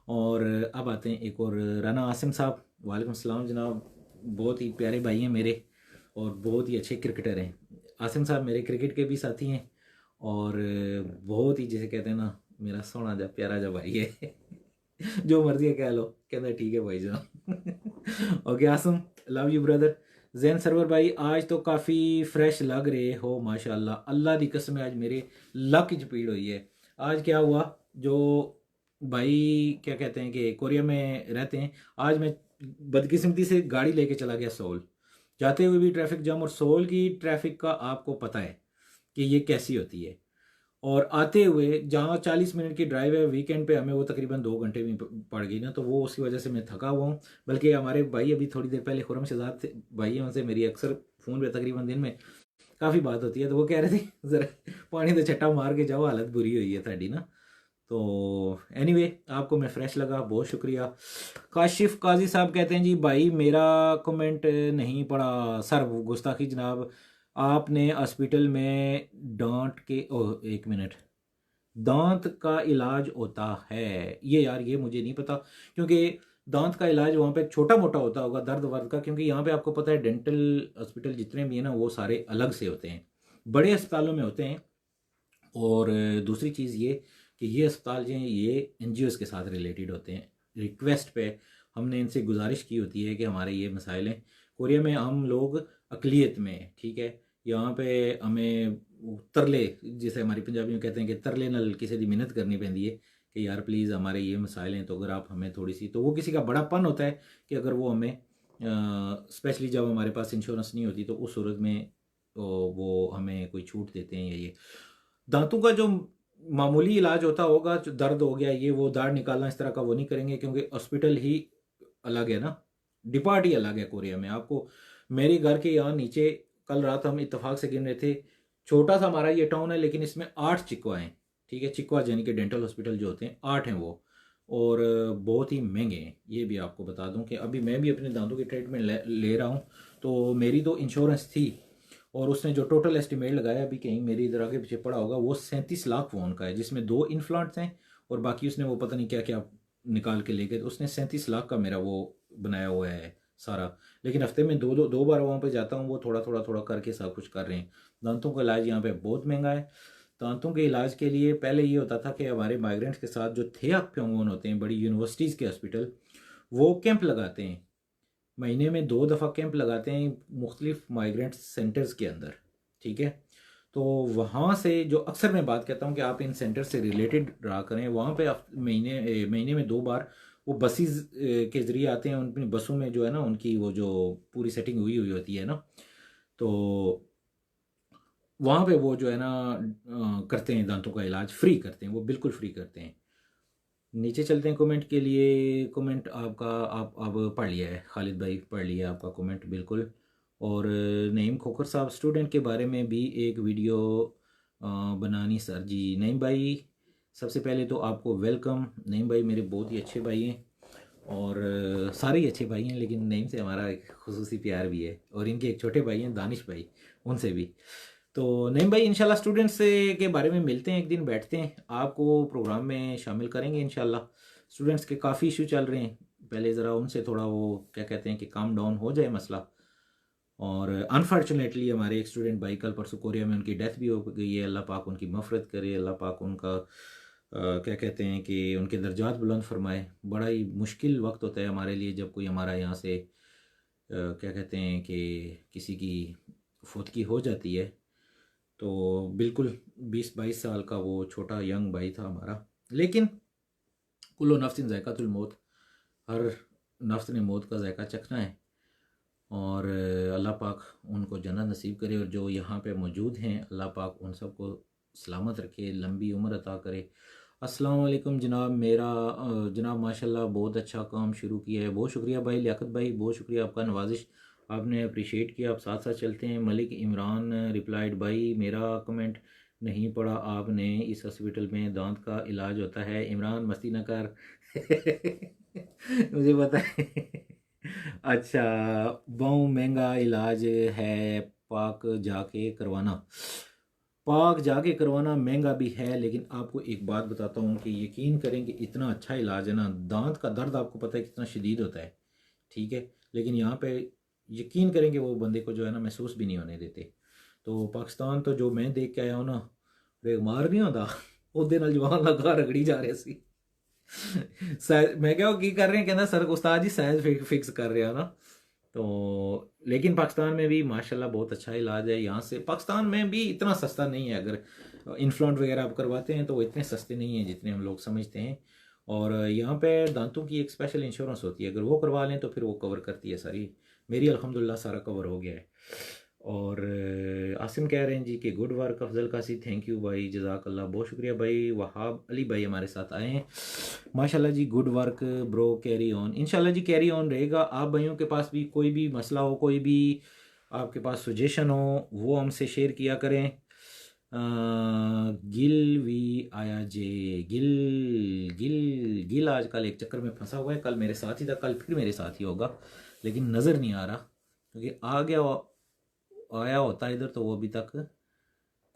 और अब आते हैं एक और, राना आसिम साहब। वालेकुम सलाम जनाब, बहुत ही प्यारे भाई हैं मेरे और बहुत ही अच्छे क्रिकेटर हैं। आसिम साहब मेरे क्रिकेट के भी साथी हैं और बहुत ही, जैसे कहते हैं ना, मेरा सोना जा प्यारा जा भाई है। जो मर्जी है कह लो, कहता ठीक है भाई साहब। Okay Asim, love you brother. Zain Sarwar भाई, आज तो काफ़ी फ्रेश लग रहे हो माशाल्लाह। अल्लाह दी कसम आज मेरे लक की पीड़ हुई है। आज क्या हुआ, जो भाई क्या कहते हैं कि कोरिया में रहते हैं, आज मैं बदकिस्मती से गाड़ी लेके चला गया सोल। जाते हुए भी ट्रैफिक जाम, और सोल की ट्रैफिक का आपको पता है कि ये कैसी होती है। और आते हुए जहाँ 40 मिनट की ड्राइव है, वीकेंड पे हमें वो तकरीबन 2 घंटे में पड़ गई ना, तो वो उसकी वजह से मैं थका हुआ हूँ। बल्कि हमारे भाई अभी थोड़ी देर पहले खुरम शहजाद थे भाई हैं, उनसे मेरी अक्सर फ़ोन पे तकरीबन दिन में काफ़ी बात होती है, तो वो कह रहे थे ज़रा पानी तो छट्टा मार के जाओ, हालत बुरी हुई है ताड़ी ना। तो एनीवे आपको मैं फ्रेश लगा, बहुत शुक्रिया। काशिफ काजी साहब कहते हैं जी भाई मेरा कमेंट नहीं पड़ा सर, गुस्ताखी जनाब। आपने हॉस्पिटल में दांत के, ओह एक मिनट, दांत का इलाज होता है ये? यार ये मुझे नहीं पता, क्योंकि दांत का इलाज वहाँ पे छोटा मोटा होता होगा दर्द वर्द का, क्योंकि यहाँ पे आपको पता है डेंटल हॉस्पिटल जितने भी हैं ना वो सारे अलग से होते हैं, बड़े अस्पतालों में होते हैं। और दूसरी चीज़ ये कि ये अस्पताल जो हैं ये एनजीओज़ के साथ रिलेटेड होते हैं। रिक्वेस्ट पे हमने इनसे गुजारिश की होती है कि हमारे ये मसाइल हैं। कोरिया में हम लोग अकलियत में हैं, ठीक है। यहाँ पे हमें तरले, जैसे हमारी पंजाबी में कहते हैं कि तरले नल किसी की मिन्नत करनी पैंदी है कि यार प्लीज़ हमारे ये मसाइल हैं, तो अगर आप हमें थोड़ी सी, तो वो किसी का बड़ापन होता है कि अगर वो हमें स्पेशली जब हमारे पास इंश्योरेंस नहीं होती तो उस सूरत में वो हमें कोई छूट देते हैं। या ये दांतों का जो मामूली इलाज होता होगा, जो दर्द हो गया ये वो, दाढ़ निकालना इस तरह का वो नहीं करेंगे, क्योंकि हॉस्पिटल ही अलग है ना, डिपार्ट ही अलग है कोरिया में। आपको मेरे घर के यहाँ नीचे कल रात हम इत्तेफाक से गिन रहे थे, छोटा सा हमारा ये टाउन है लेकिन इसमें 8 चिकवा हैं। ठीक है, चिकवा यानी कि डेंटल हॉस्पिटल जो होते हैं 8 हैं वो, और बहुत ही महंगे हैं। ये भी आपको बता दूं कि अभी मैं भी अपने दांतों की ट्रीटमेंट ले रहा हूँ, तो मेरी तो इंश्योरेंस थी और उसने जो टोटल एस्टिमेट लगाया, अभी कहीं मेरी इधर आगे पीछे पड़ा होगा, वो 37 लाख वॉन का है, जिसमें 2 इम्प्लांट्स हैं और बाकी उसने वो पता नहीं क्या क्या निकाल के लेके, तो उसने 37 लाख का मेरा वो बनाया हुआ है सारा। लेकिन हफ्ते में दो बार वहाँ पे जाता हूँ, वो थोड़ा करके सब कुछ कर रहे हैं। दांतों का इलाज यहाँ पे बहुत महंगा है। दांतों के इलाज के लिए पहले ये होता था कि हमारे माइग्रेंट्स के साथ जो थे प्योंगोन होते हैं, बड़ी यूनिवर्सिटीज़ के हॉस्पिटल, वो कैंप लगाते हैं, महीने में 2 दफ़ा कैंप लगाते हैं मुख्तलिफ माइग्रेंट सेंटर्स के अंदर। ठीक है, तो वहाँ से जो अक्सर मैं बात कहता हूँ कि आप इन सेंटर से रिलेटेड रहा करें, वहाँ पे महीने में 2 बार वो बसेस के ज़रिए आते हैं। उन बसों में जो है ना उनकी वो जो पूरी सेटिंग हुई हुई होती है ना, तो वहाँ पे वो जो है ना करते हैं, दांतों का इलाज फ्री करते हैं, वो बिल्कुल फ्री करते हैं। नीचे चलते हैं कमेंट के लिए। कमेंट आपका आप पढ़ लिया है, खालिद भाई पढ़ लिया आपका कमेंट बिल्कुल। और नईम खोखर साहब, स्टूडेंट के बारे में भी एक वीडियो बनानी सर जी। नईम भाई सबसे पहले तो आपको वेलकम। नईम भाई मेरे बहुत ही अच्छे भाई हैं और सारे ही अच्छे भाई हैं, लेकिन नईम से हमारा एक खुसूसी प्यार भी है। और इनके एक छोटे भाई हैं दानिश भाई, उनसे भी। तो नईम भाई इंशाल्लाह स्टूडेंट्स से के बारे में मिलते हैं, एक दिन बैठते हैं, आपको प्रोग्राम में शामिल करेंगे इंशाल्लाह। स्टूडेंट्स के काफ़ी इशू चल रहे हैं, पहले ज़रा उनसे थोड़ा वो क्या कहते हैं कि काम डाउन हो जाए मसला। और अनफॉर्चुनेटली हमारे एक स्टूडेंट भाई कल परसों कोरिया में उनकी डेथ भी हो गई है। अल्लाह पाक उनकी मफ़रत करे, अल्लाह पाक उनका क्या कहते हैं कि उनके दर्जात बुलंद फरमाए। बड़ा ही मुश्किल वक्त होता है हमारे लिए जब कोई हमारा यहाँ से क्या कहते हैं कि किसी की फौतगी हो जाती है। तो बिल्कुल 20-22 साल का वो छोटा यंग भाई था हमारा। लेकिन कुल्लु नफ्सिन ज़ायक़ातुल मौत, हर नफ्स ने मौत का जायका चखना है। और अल्लाह पाक उनको जन्नत नसीब करे, और जो यहाँ पे मौजूद हैं अल्लाह पाक उन सबको सलामत रखे, लंबी उम्र अता करे। अस्सलाम वालेकुम जनाब। मेरा जनाब माशाल्लाह बहुत अच्छा काम शुरू किया है, बहुत शुक्रिया भाई लियाकत भाई, बहुत शुक्रिया आपका, नवाजिश आपने अप्रिशिएट किया। आप साथ साथ चलते हैं। मलिक इमरान रिप्लाइड, भाई मेरा कमेंट नहीं पड़ा आपने, इस हॉस्पिटल में दांत का इलाज होता है। इमरान मस्ती न कर मुझे पता है अच्छा, बहुत महंगा इलाज है, पाक जाके करवाना, पाक जाके करवाना महंगा भी है, लेकिन आपको एक बात बताता हूँ कि यकीन करें कि इतना अच्छा इलाज है ना। दांत का दर्द आपको पता है कितना शदीद होता है, ठीक है, लेकिन यहाँ पे यकीन करेंगे वो बंदे को जो है ना महसूस भी नहीं होने देते। तो पाकिस्तान तो जो मैं देख के आया हूँ ना, रेगमार नहीं होता ਉਹਦੇ ਨਾਲ ਜਵਾਨ ਲਗਾ ਰਗੜੀ ਜਾ ਰਹੇ ਸੀ मैं क्या की कर रहे हैं, कहना सर उस्ताद जी साइज फिक्स कर रहे हो ना। तो लेकिन पाकिस्तान में भी माशाल्लाह बहुत अच्छा इलाज है। यहाँ से पाकिस्तान में भी इतना सस्ता नहीं है, अगर इन्फ्लॉन्ट वगैरह आप करवाते हैं तो वो इतने सस्ते नहीं हैं जितने हम लोग समझते हैं। और यहाँ पे दांतों की एक स्पेशल इंश्योरेंस होती है, अगर वो करवा लें तो फिर वो कवर करती है सारी। मेरी अल्हम्दुलिल्लाह सारा कवर हो गया है। और आसिम कह रहे हैं जी कि गुड वर्क अफजल कासी, थैंक यू भाई, जज़ाकल्लाह, बहुत शुक्रिया भाई। वहाब अली भाई हमारे साथ आए हैं, माशाल्लाह जी, good work bro, carry on. इंशाल्लाह जी कैरी ऑन रहेगा। आप भाइयों के पास भी कोई भी मसला हो, कोई भी आपके पास सजेशन हो, वो हमसे शेयर किया करें। गिल वी आया जे, गिल गिल गिल आजकल एक चक्कर में फंसा हुआ है, कल मेरे साथ ही था, कल फिर मेरे साथ ही होगा, लेकिन नज़र नहीं आ रहा, क्योंकि आ गया आया होता इधर तो वो अभी तक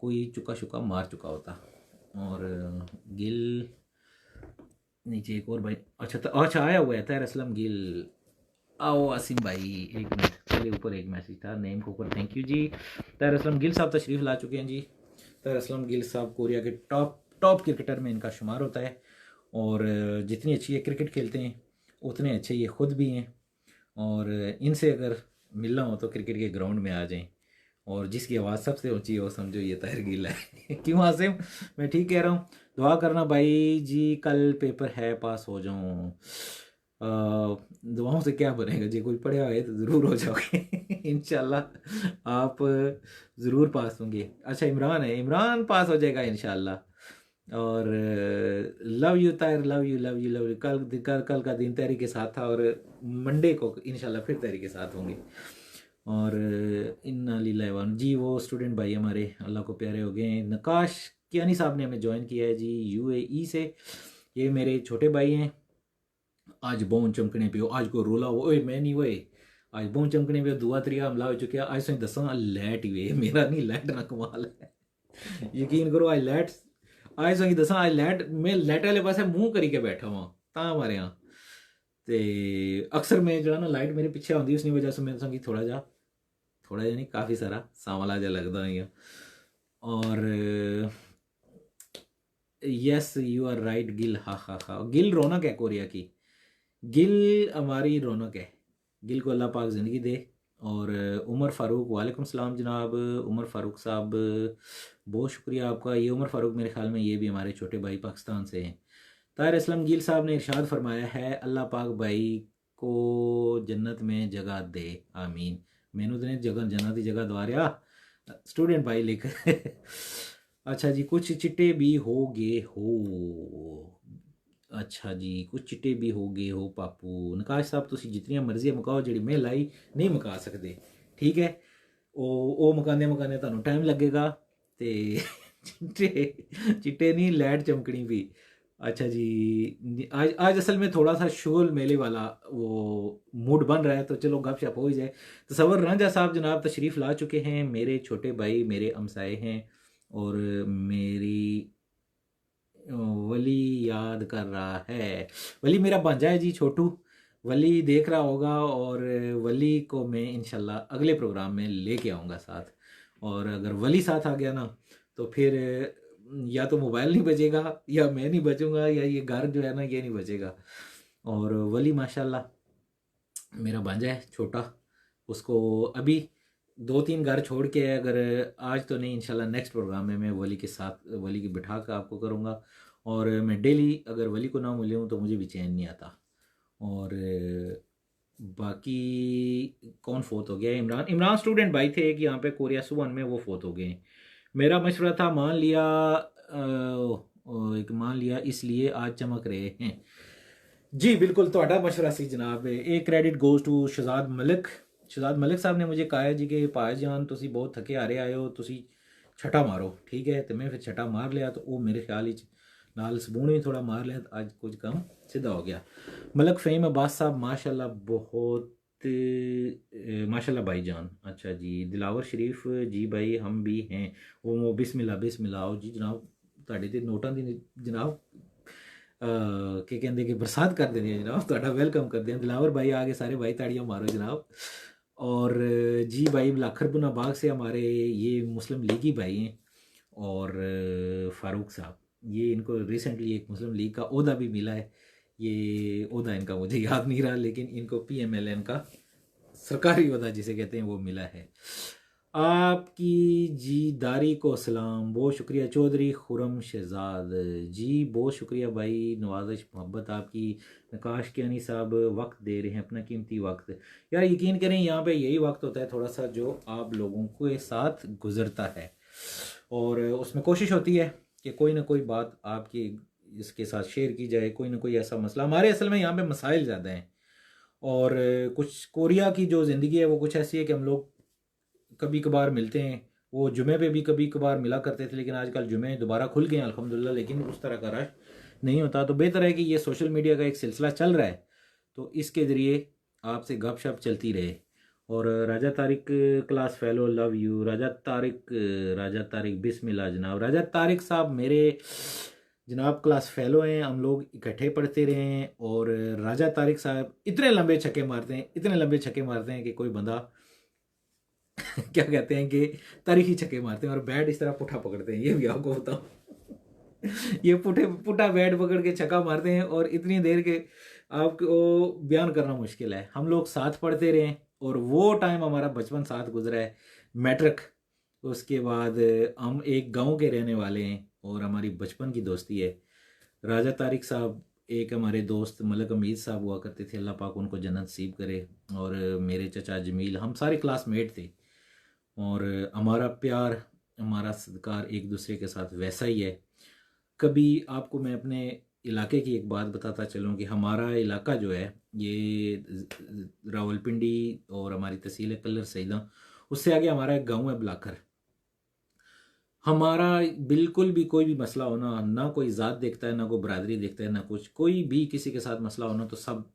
कोई चुका शुका मार चुका होता। और गिल नीचे एक और भाई, अच्छा आया हुआ है तैर असलम गिल। आओ आसिम भाई, एक मिनट पहले ऊपर एक मैसेज था नेम के ऊपर, थैंक यू जी। तैर असलम गिल साहब तशरीफ़ ला चुके हैं जी। तैर असलम गिल साहब कोरिया के टॉप क्रिकेटर में इनका शुमार होता है, और जितनी अच्छी ये क्रिकेट खेलते हैं उतने अच्छे ये खुद भी हैं। और इनसे अगर मिलना हो तो क्रिकेट के ग्राउंड में आ जाएं, और जिसकी आवाज़ सबसे ऊंची है वो समझो ये ताहिर गिल है क्यों आसिम, मैं ठीक कह रहा हूँ। दुआ करना भाई जी, कल पेपर है, पास हो जाऊँ। दुआओं से क्या बनेगा जी, कोई पढ़े हुए तो ज़रूर हो जाओगे इंशाल्लाह आप ज़रूर पास होंगे। अच्छा इमरान है, इमरान पास हो जाएगा इंशाल्लाह। और love you Tahir, love you love you love you. कल का दिन तैयारी के साथ था, और मंडे को इंशाल्लाह फिर तैयारी के साथ होंगे। और इन्ना लिल्लाहि जी, वो स्टूडेंट भाई हमारे अल्लाह को प्यारे हो गए। नकाश कियानी साहब ने हमें ज्वाइन किया है जी यूएई से, ये मेरे छोटे भाई हैं। आज बोन चमकने पे हो, आज को रोला हो, ओए मैं नहीं हुए, आज बोन चमकने पे दुआ तरीका हमला हो चुका। आज सही दसा लैट ही वे मेरा नहीं, लैट ना कमाल है यकीन करो, आज लैट, आज सही दसा आज लैट, मैं लैट वाले पास मुंह करी के बैठा हुआ ता हमारे यहाँ। तो अक्सर मैं जो है ना लाइट मेरे पीछे आती, उसकी वजह से मैं संगी थोड़ा जा नहीं काफ़ी सारा सांवला जा लगता है। और yes you are right Gill, हा हा हा, गिल रौनक है कोरिया की, गिल हमारी रौनक है। गिल को अल्लाह पाक ज़िंदगी दे। और उमर फ़ारूक, वालेकुम सलाम जनाब उमर फ़ारूक साहब, बहुत शुक्रिया आपका। ये उमर फ़ारूक मेरे ख्याल में ये भी हमारे छोटे भाई पाकिस्तान से हैं। ताहिर असलम गिल साहब ने इरशाद फरमाया है, अल्लाह पाक भाई को जन्नत में जगह दे, आमीन। मैनू तो जगह जन्नत की जगह दवा रहा स्टूडेंट भाई लिख अच्छा जी, कुछ चिट्टे भी हो गए हो, अच्छा जी कुछ चिट्टे भी हो गए हो पापू। नकाश साहब तुसी जितनियां मर्जी मुकाओ, जी मैं लाई नहीं मुका सकते, ठीक है। ਉਹ ਮਕਾਨੇ ਤੁਹਾਨੂੰ टाइम लगेगा, तो चिट्टे नहीं लाइट चमकनी भी। अच्छा जी, आज असल में थोड़ा सा शोल मेले वाला वो मूड बन रहा है, तो चलो गपशप हो ही जाए। तो सवर रांझा साहब जनाब तशरीफ़ ला चुके हैं, मेरे छोटे भाई मेरे हमसाए हैं। और मेरी वली याद कर रहा है, वली मेरा भांजा है जी छोटू, वली देख रहा होगा। और वली को मैं इंशाल्लाह अगले प्रोग्राम में लेके आऊँगा साथ। और अगर वली साथ आ गया ना तो फिर या तो मोबाइल नहीं बचेगा, या मैं नहीं बचूंगा, या ये घर जो है ना ये नहीं बचेगा। और वली माशाल्लाह मेरा भांजा है छोटा, उसको अभी 2-3 घर छोड़ के, अगर आज तो नहीं इंशाल्लाह नेक्स्ट प्रोग्राम में मैं वली के साथ, वली की बिठा कर आपको करूँगा। और मैं डेली अगर वली को ना मिलूँ तो मुझे भी चैन नहीं आता। और बाकी कौन फोत हो गया? इमरान, इमरान स्टूडेंट भाई थे एक यहाँ पे कोरिया सुवन में, वो फोत हो गए। मेरा मशवरा था, मान लिया एक मान लिया इसलिए आज चमक रहे हैं। जी बिल्कुल, ਤੁਹਾਡਾ मशवरा सी जनाब। एक credit goes to Shahzad Malik. Shahzad Malik साहब ने मुझे कहा है जी कि भाईजान तुसी बहुत थके हारे आए हो, तुसी छटा मारो। ठीक है, तो मैं फिर छटा मार लिया, तो वो मेरे ख्याल ही नाल सबून भी थोड़ा मार लिया, तो आज कुछ काम सीधा हो गया। मलक फ़हीम अब्बास साहब माशाल्लाह, बहुत माशाल्लाह भाईजान। अच्छा जी, दिलावर शरीफ जी भाई हम भी हैं। वो बिस्मिल्लाह बिस्मिल्लाह। आओ जी जनाब, ਤੁਹਾਡੇ ਤੇ ਨੋਟਾਂ ਦੀ जनाब कि कहते कि बरसात कर देनी है जनाब, ਤੁਹਾਡਾ वेलकम करते हैं। दिलावर भाई आगे सारे भाई ताड़ियाँ मारो जनाब। और जी भाई लाखरबुना बाग से हमारे ये मुस्लिम लीगी भाई हैं। और फ़ारूक साहब, ये इनको रिसेंटली एक मुस्लिम लीग का ओहदा भी मिला है। ये ओहदा इनका मुझे याद नहीं रहा, लेकिन इनको PMLN का सरकारी ओहदा जिसे कहते हैं वो मिला है। आपकी जी दारी को सलाम, बहुत शुक्रिया चौधरी खुरम शहजाद जी, बहुत शुक्रिया भाई, नवाजिश मोहब्बत आपकी। नकाश कियानी साहब वक्त दे रहे हैं, अपना कीमती वक्त। यार यकीन करें, यहाँ पे यही वक्त होता है थोड़ा सा जो आप लोगों के साथ गुजरता है, और उसमें कोशिश होती है कि कोई ना कोई बात आपकी इसके साथ शेयर की जाए, कोई ना कोई ऐसा मसला। हमारे असल में यहाँ पे मसाइल ज़्यादा हैं, और कुछ कोरिया की जो ज़िंदगी है वो कुछ ऐसी है कि हम लोग कभी कभार मिलते हैं। वो जुमे पे भी कभी कभार मिला करते थे, लेकिन आजकल जुमे दोबारा खुल गए हैं अल्हम्दुलिल्लाह, लेकिन उस तरह का रश नहीं होता। तो बेहतर है कि ये सोशल मीडिया का एक सिलसिला चल रहा है, तो इसके ज़रिए आपसे गपशप चलती रहे। और Raja Tariq class fellow, love you Raja Tariq. Raja Tariq बिस्मिल्लाह जनाब। राजा तारिक साहब मेरे जनाब क्लास फेलो हैं, हम लोग इकट्ठे पढ़ते रहे हैं। और राजा तारिक साहब इतने लंबे छक्के मारते हैं, इतने लंबे छक्के मारते हैं कि कोई बंदा क्या कहते हैं कि तारीखी छक्के मारते हैं, और बैट इस तरह पुठा पकड़ते हैं, ये भी आपको बताऊं। ये पुठा बैट पकड़ के छक्का मारते हैं, और इतनी देर के आपको बयान करना मुश्किल है। हम लोग साथ पढ़ते रहे, और वो टाइम हमारा बचपन साथ गुजरा है, मैट्रिक। उसके बाद हम एक गांव के रहने वाले हैं, और हमारी बचपन की दोस्ती है। राजा तारिक साहब, एक हमारे दोस्त मलक अमीद साहब हुआ करते थे, अल्लाह पाक उनको जन्नत नसीब करे। और मेरे चचा जमील, हम सारे क्लासमेट थे, और हमारा प्यार, हमारा सत्कार एक दूसरे के साथ वैसा ही है। कभी आपको मैं अपने इलाके की एक बात बताता चलूँ कि हमारा इलाका जो है ये रावलपिंडी, और हमारी तहसील है कल्लर सैदा, उससे आगे हमारा एक गांव है बुलाकर। हमारा बिल्कुल भी कोई भी मसला होना, ना कोई ज़ात देखता है, ना कोई बरादरी देखता है, ना कुछ, कोई भी किसी के साथ मसला होना तो सब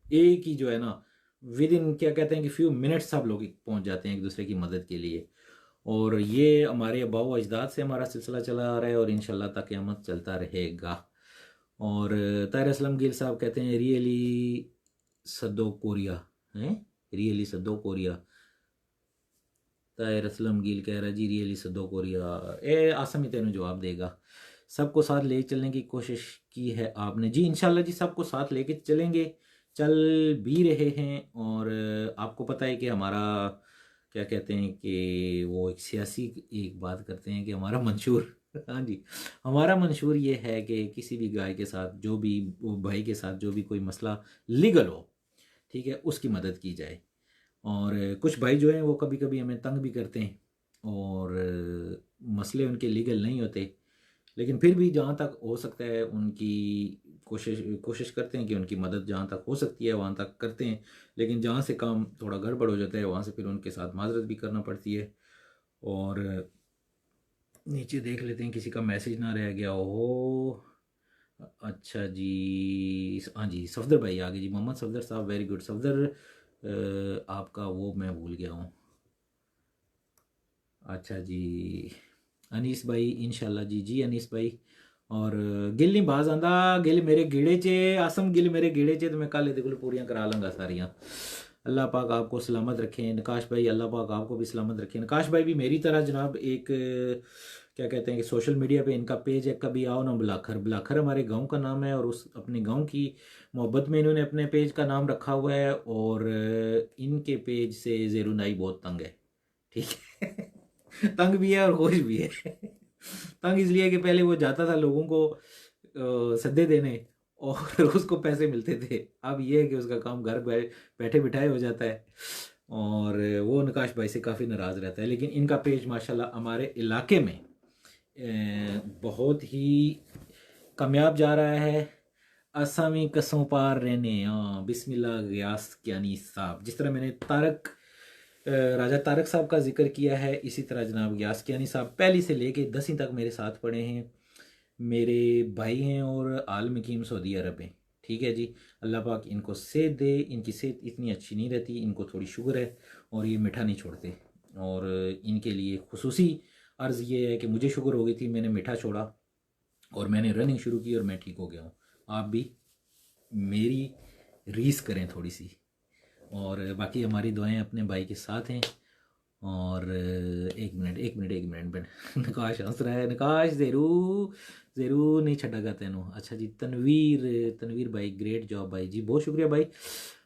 एक ही जो है ना, विद इन क्या कहते हैं कि फ्यू मिनट्स सब लोग पहुंच जाते हैं एक दूसरे की मदद के लिए। और ये हमारे अबाओ अजदाद से हमारा सिलसिला चला आ रहा है, और इंशाल्लाह तक क़यामत चलता रहेगा। और ताहिर असलम गिल साहब कहते हैं रियली सदो कोरिया हैं, रियली सदो कोरिया। ताहिर असलम गिल कह रहा जी रियली सदो कोरिया। ए आसम ही तेन जवाब देगा। सबको साथ ले चलने की कोशिश की है आपने? जी इंशाल्लाह जी, सबको साथ लेके चलेंगे, चल भी रहे हैं। और आपको पता है कि हमारा क्या कहते हैं कि वो एक सियासी एक बात करते हैं कि हमारा मंशूर हाँ जी, हमारा मंशूर ये है कि किसी भी गाय के साथ जो भी, वो भाई के साथ जो भी कोई मसला लीगल हो, ठीक है, उसकी मदद की जाए। और कुछ भाई जो हैं वो कभी कभी हमें तंग भी करते हैं, और मसले उनके लीगल नहीं होते, लेकिन फिर भी जहाँ तक हो सकता है उनकी कोशिश करते हैं कि उनकी मदद जहाँ तक हो सकती है वहाँ तक करते हैं। लेकिन जहाँ से काम थोड़ा गड़बड़ हो जाता है वहाँ से फिर उनके साथ माजरत भी करना पड़ती है। और नीचे देख लेते हैं किसी का मैसेज ना रह गया हो। अच्छा जी, हाँ जी, सफदर भाई आ गए जी, मोहम्मद सफदर साहब, वेरी गुड सफदर। आपका वो मैं भूल गया हूँ। अच्छा जी, अनीस भाई इंशाल्लाह जी, जी अनीस भाई। और गिल नहीं बाज आंदा, गिल मेरे गेड़े चे, आसम गिल मेरे गेड़े चे, तो मैं कल ये पूरियां करा लूँगा सारियां। अल्लाह पाक आपको सलामत रखें। नकाश भाई, अल्लाह पाक आपको भी सलामत रखें। नकाश भाई भी मेरी तरह जनाब एक क्या कहते हैं कि सोशल मीडिया पे इनका पेज है, कभी आओ ना बुलाखर। बुलाखर हमारे गांव का नाम है, और उस अपने गांव की मोहब्बत में इन्होंने अपने पेज का नाम रखा हुआ है। और इनके पेज से ज़ेरुनाई बहुत तंग है, ठीक है तंग भी है और खुश भी है तंग इसलिए कि पहले वो जाता था लोगों को सद्दे देने, और उसको पैसे मिलते थे। अब ये है कि उसका काम घर बैठे बिठाए हो जाता है, और वो नकाश भाई से काफ़ी नाराज़ रहता है। लेकिन इनका पेज माशाल्लाह हमारे इलाके में बहुत ही कामयाब जा रहा है। असामी कसों पार रहने, हाँ, बिस्मिल्लाह गयास कियानी साहब। जिस तरह मैंने राजा तारक साहब का जिक्र किया है, इसी तरह जनाब गयास कियानी साहब पहली से लेके 10वीं तक मेरे साथ पढ़े हैं, मेरे भाई हैं और आल मुकीम सऊदी अरब में। ठीक है जी, अल्लाह पाक इनको सेहत दे। इनकी सेहत इतनी अच्छी नहीं रहती, इनको थोड़ी शुगर है और ये मीठा नहीं छोड़ते। और इनके लिए खुसूसी अर्ज़ ये है कि मुझे शुगर हो गई थी, मैंने मीठा छोड़ा और मैंने रनिंग शुरू की और मैं ठीक हो गया हूँ। आप भी मेरी रीस करें थोड़ी सी। और बाकी हमारी दुआएं अपने भाई के साथ हैं। और एक मिनट नकाश हंस रहा है। नकाश ज़रूर नहीं छड़ेगा तेनों। अच्छा जी, तनवीर भाई, ग्रेट जॉब भाई जी, बहुत शुक्रिया भाई।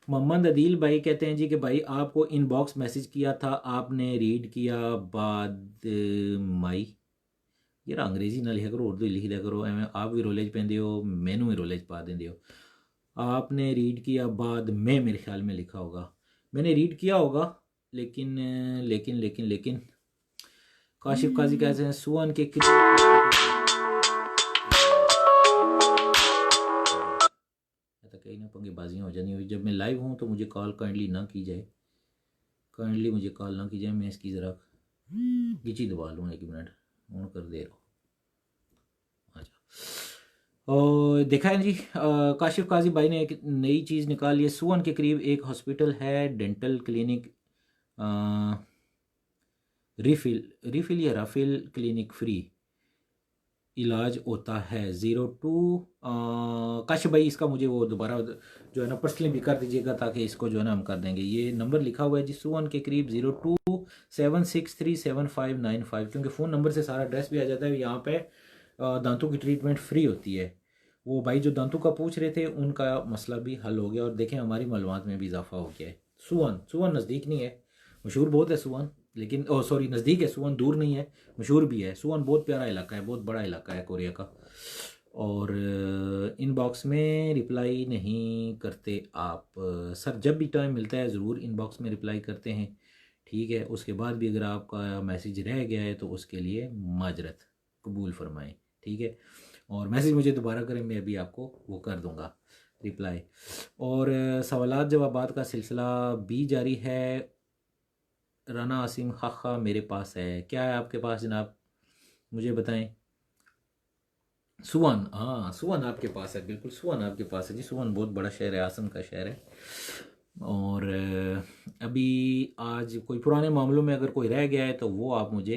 मोहम्मद अदील भाई कहते हैं जी कि भाई आपको इनबॉक्स मैसेज किया था, आपने रीड किया बाद माई। यार अंग्रेजी ना लिखा करो, उर्दू लिख दिया करो, एवं आप भी रोलेज पेंदे हो, मैनू भी रोलेज पा देंगे हो। आपने रीड किया बाद में, मेरे ख्याल में लिखा होगा, मैंने रीड किया होगा। लेकिन लेकिन काशिफ काजी कहते हैं सुअन के कहीं ना पंगेबाजियाँ हो जानी हुई। जब मैं लाइव हूँ तो मुझे कॉल काइंडली ना की जाए, काइंडली मुझे कॉल ना की जाए। मैं इसकी ज़रा गिची दबा लूँ, 1 मिनट ऑन कर दे रहा हूँ। और देखा है जी, काशिफ काजी भाई ने एक नई चीज़ निकाली है। सुअन के करीब एक हॉस्पिटल है, डेंटल क्लिनिक, रिफिल या राफिल क्लिनिक, फ्री इलाज होता है। 02 काशिफ भाई, इसका मुझे वो दोबारा जो है ना पर्सनली भी कर दीजिएगा, ताकि इसको जो है ना हम कर देंगे। ये नंबर लिखा हुआ है जी, सुअन के करीब 0276375995, क्योंकि फ़ोन नंबर से सारा एड्रेस भी आ जाता है। यहाँ पे दांतों की ट्रीटमेंट फ्री होती है। वो भाई जो दांतों का पूछ रहे थे, उनका मसला भी हल हो गया, और देखें हमारी मालूमात में भी इजाफा हो गया है। सुअन नज़दीक नहीं है, मशहूर बहुत है सुअन, लेकिन सॉरी नज़दीक है सुअन, दूर नहीं है, मशहूर भी है। सुअन बहुत प्यारा इलाका है, बहुत बड़ा इलाका है कोरिया का। और इनबॉक्स में रिप्लाई नहीं करते आप सर? जब भी टाइम मिलता है ज़रूर इनबॉक्स में रिप्लाई करते हैं। ठीक है, उसके बाद भी अगर आपका मैसेज रह गया है तो उसके लिए माजरत कबूल फरमाएं। ठीक है, और मैसेज मुझे दोबारा करें, मैं अभी आपको वो कर दूंगा रिप्लाई। और सवालात जवाबात का सिलसिला भी जारी है। राना आसिम खाखा मेरे पास है, क्या है आपके पास जनाब, मुझे बताएं। सुवन, हाँ सुवन आपके पास है, बिल्कुल सुवन आपके पास है जी। सुवन बहुत बड़ा शहर है, आसम का शहर है। और अभी आज कोई पुराने मामलों में अगर कोई रह गया है तो वो आप मुझे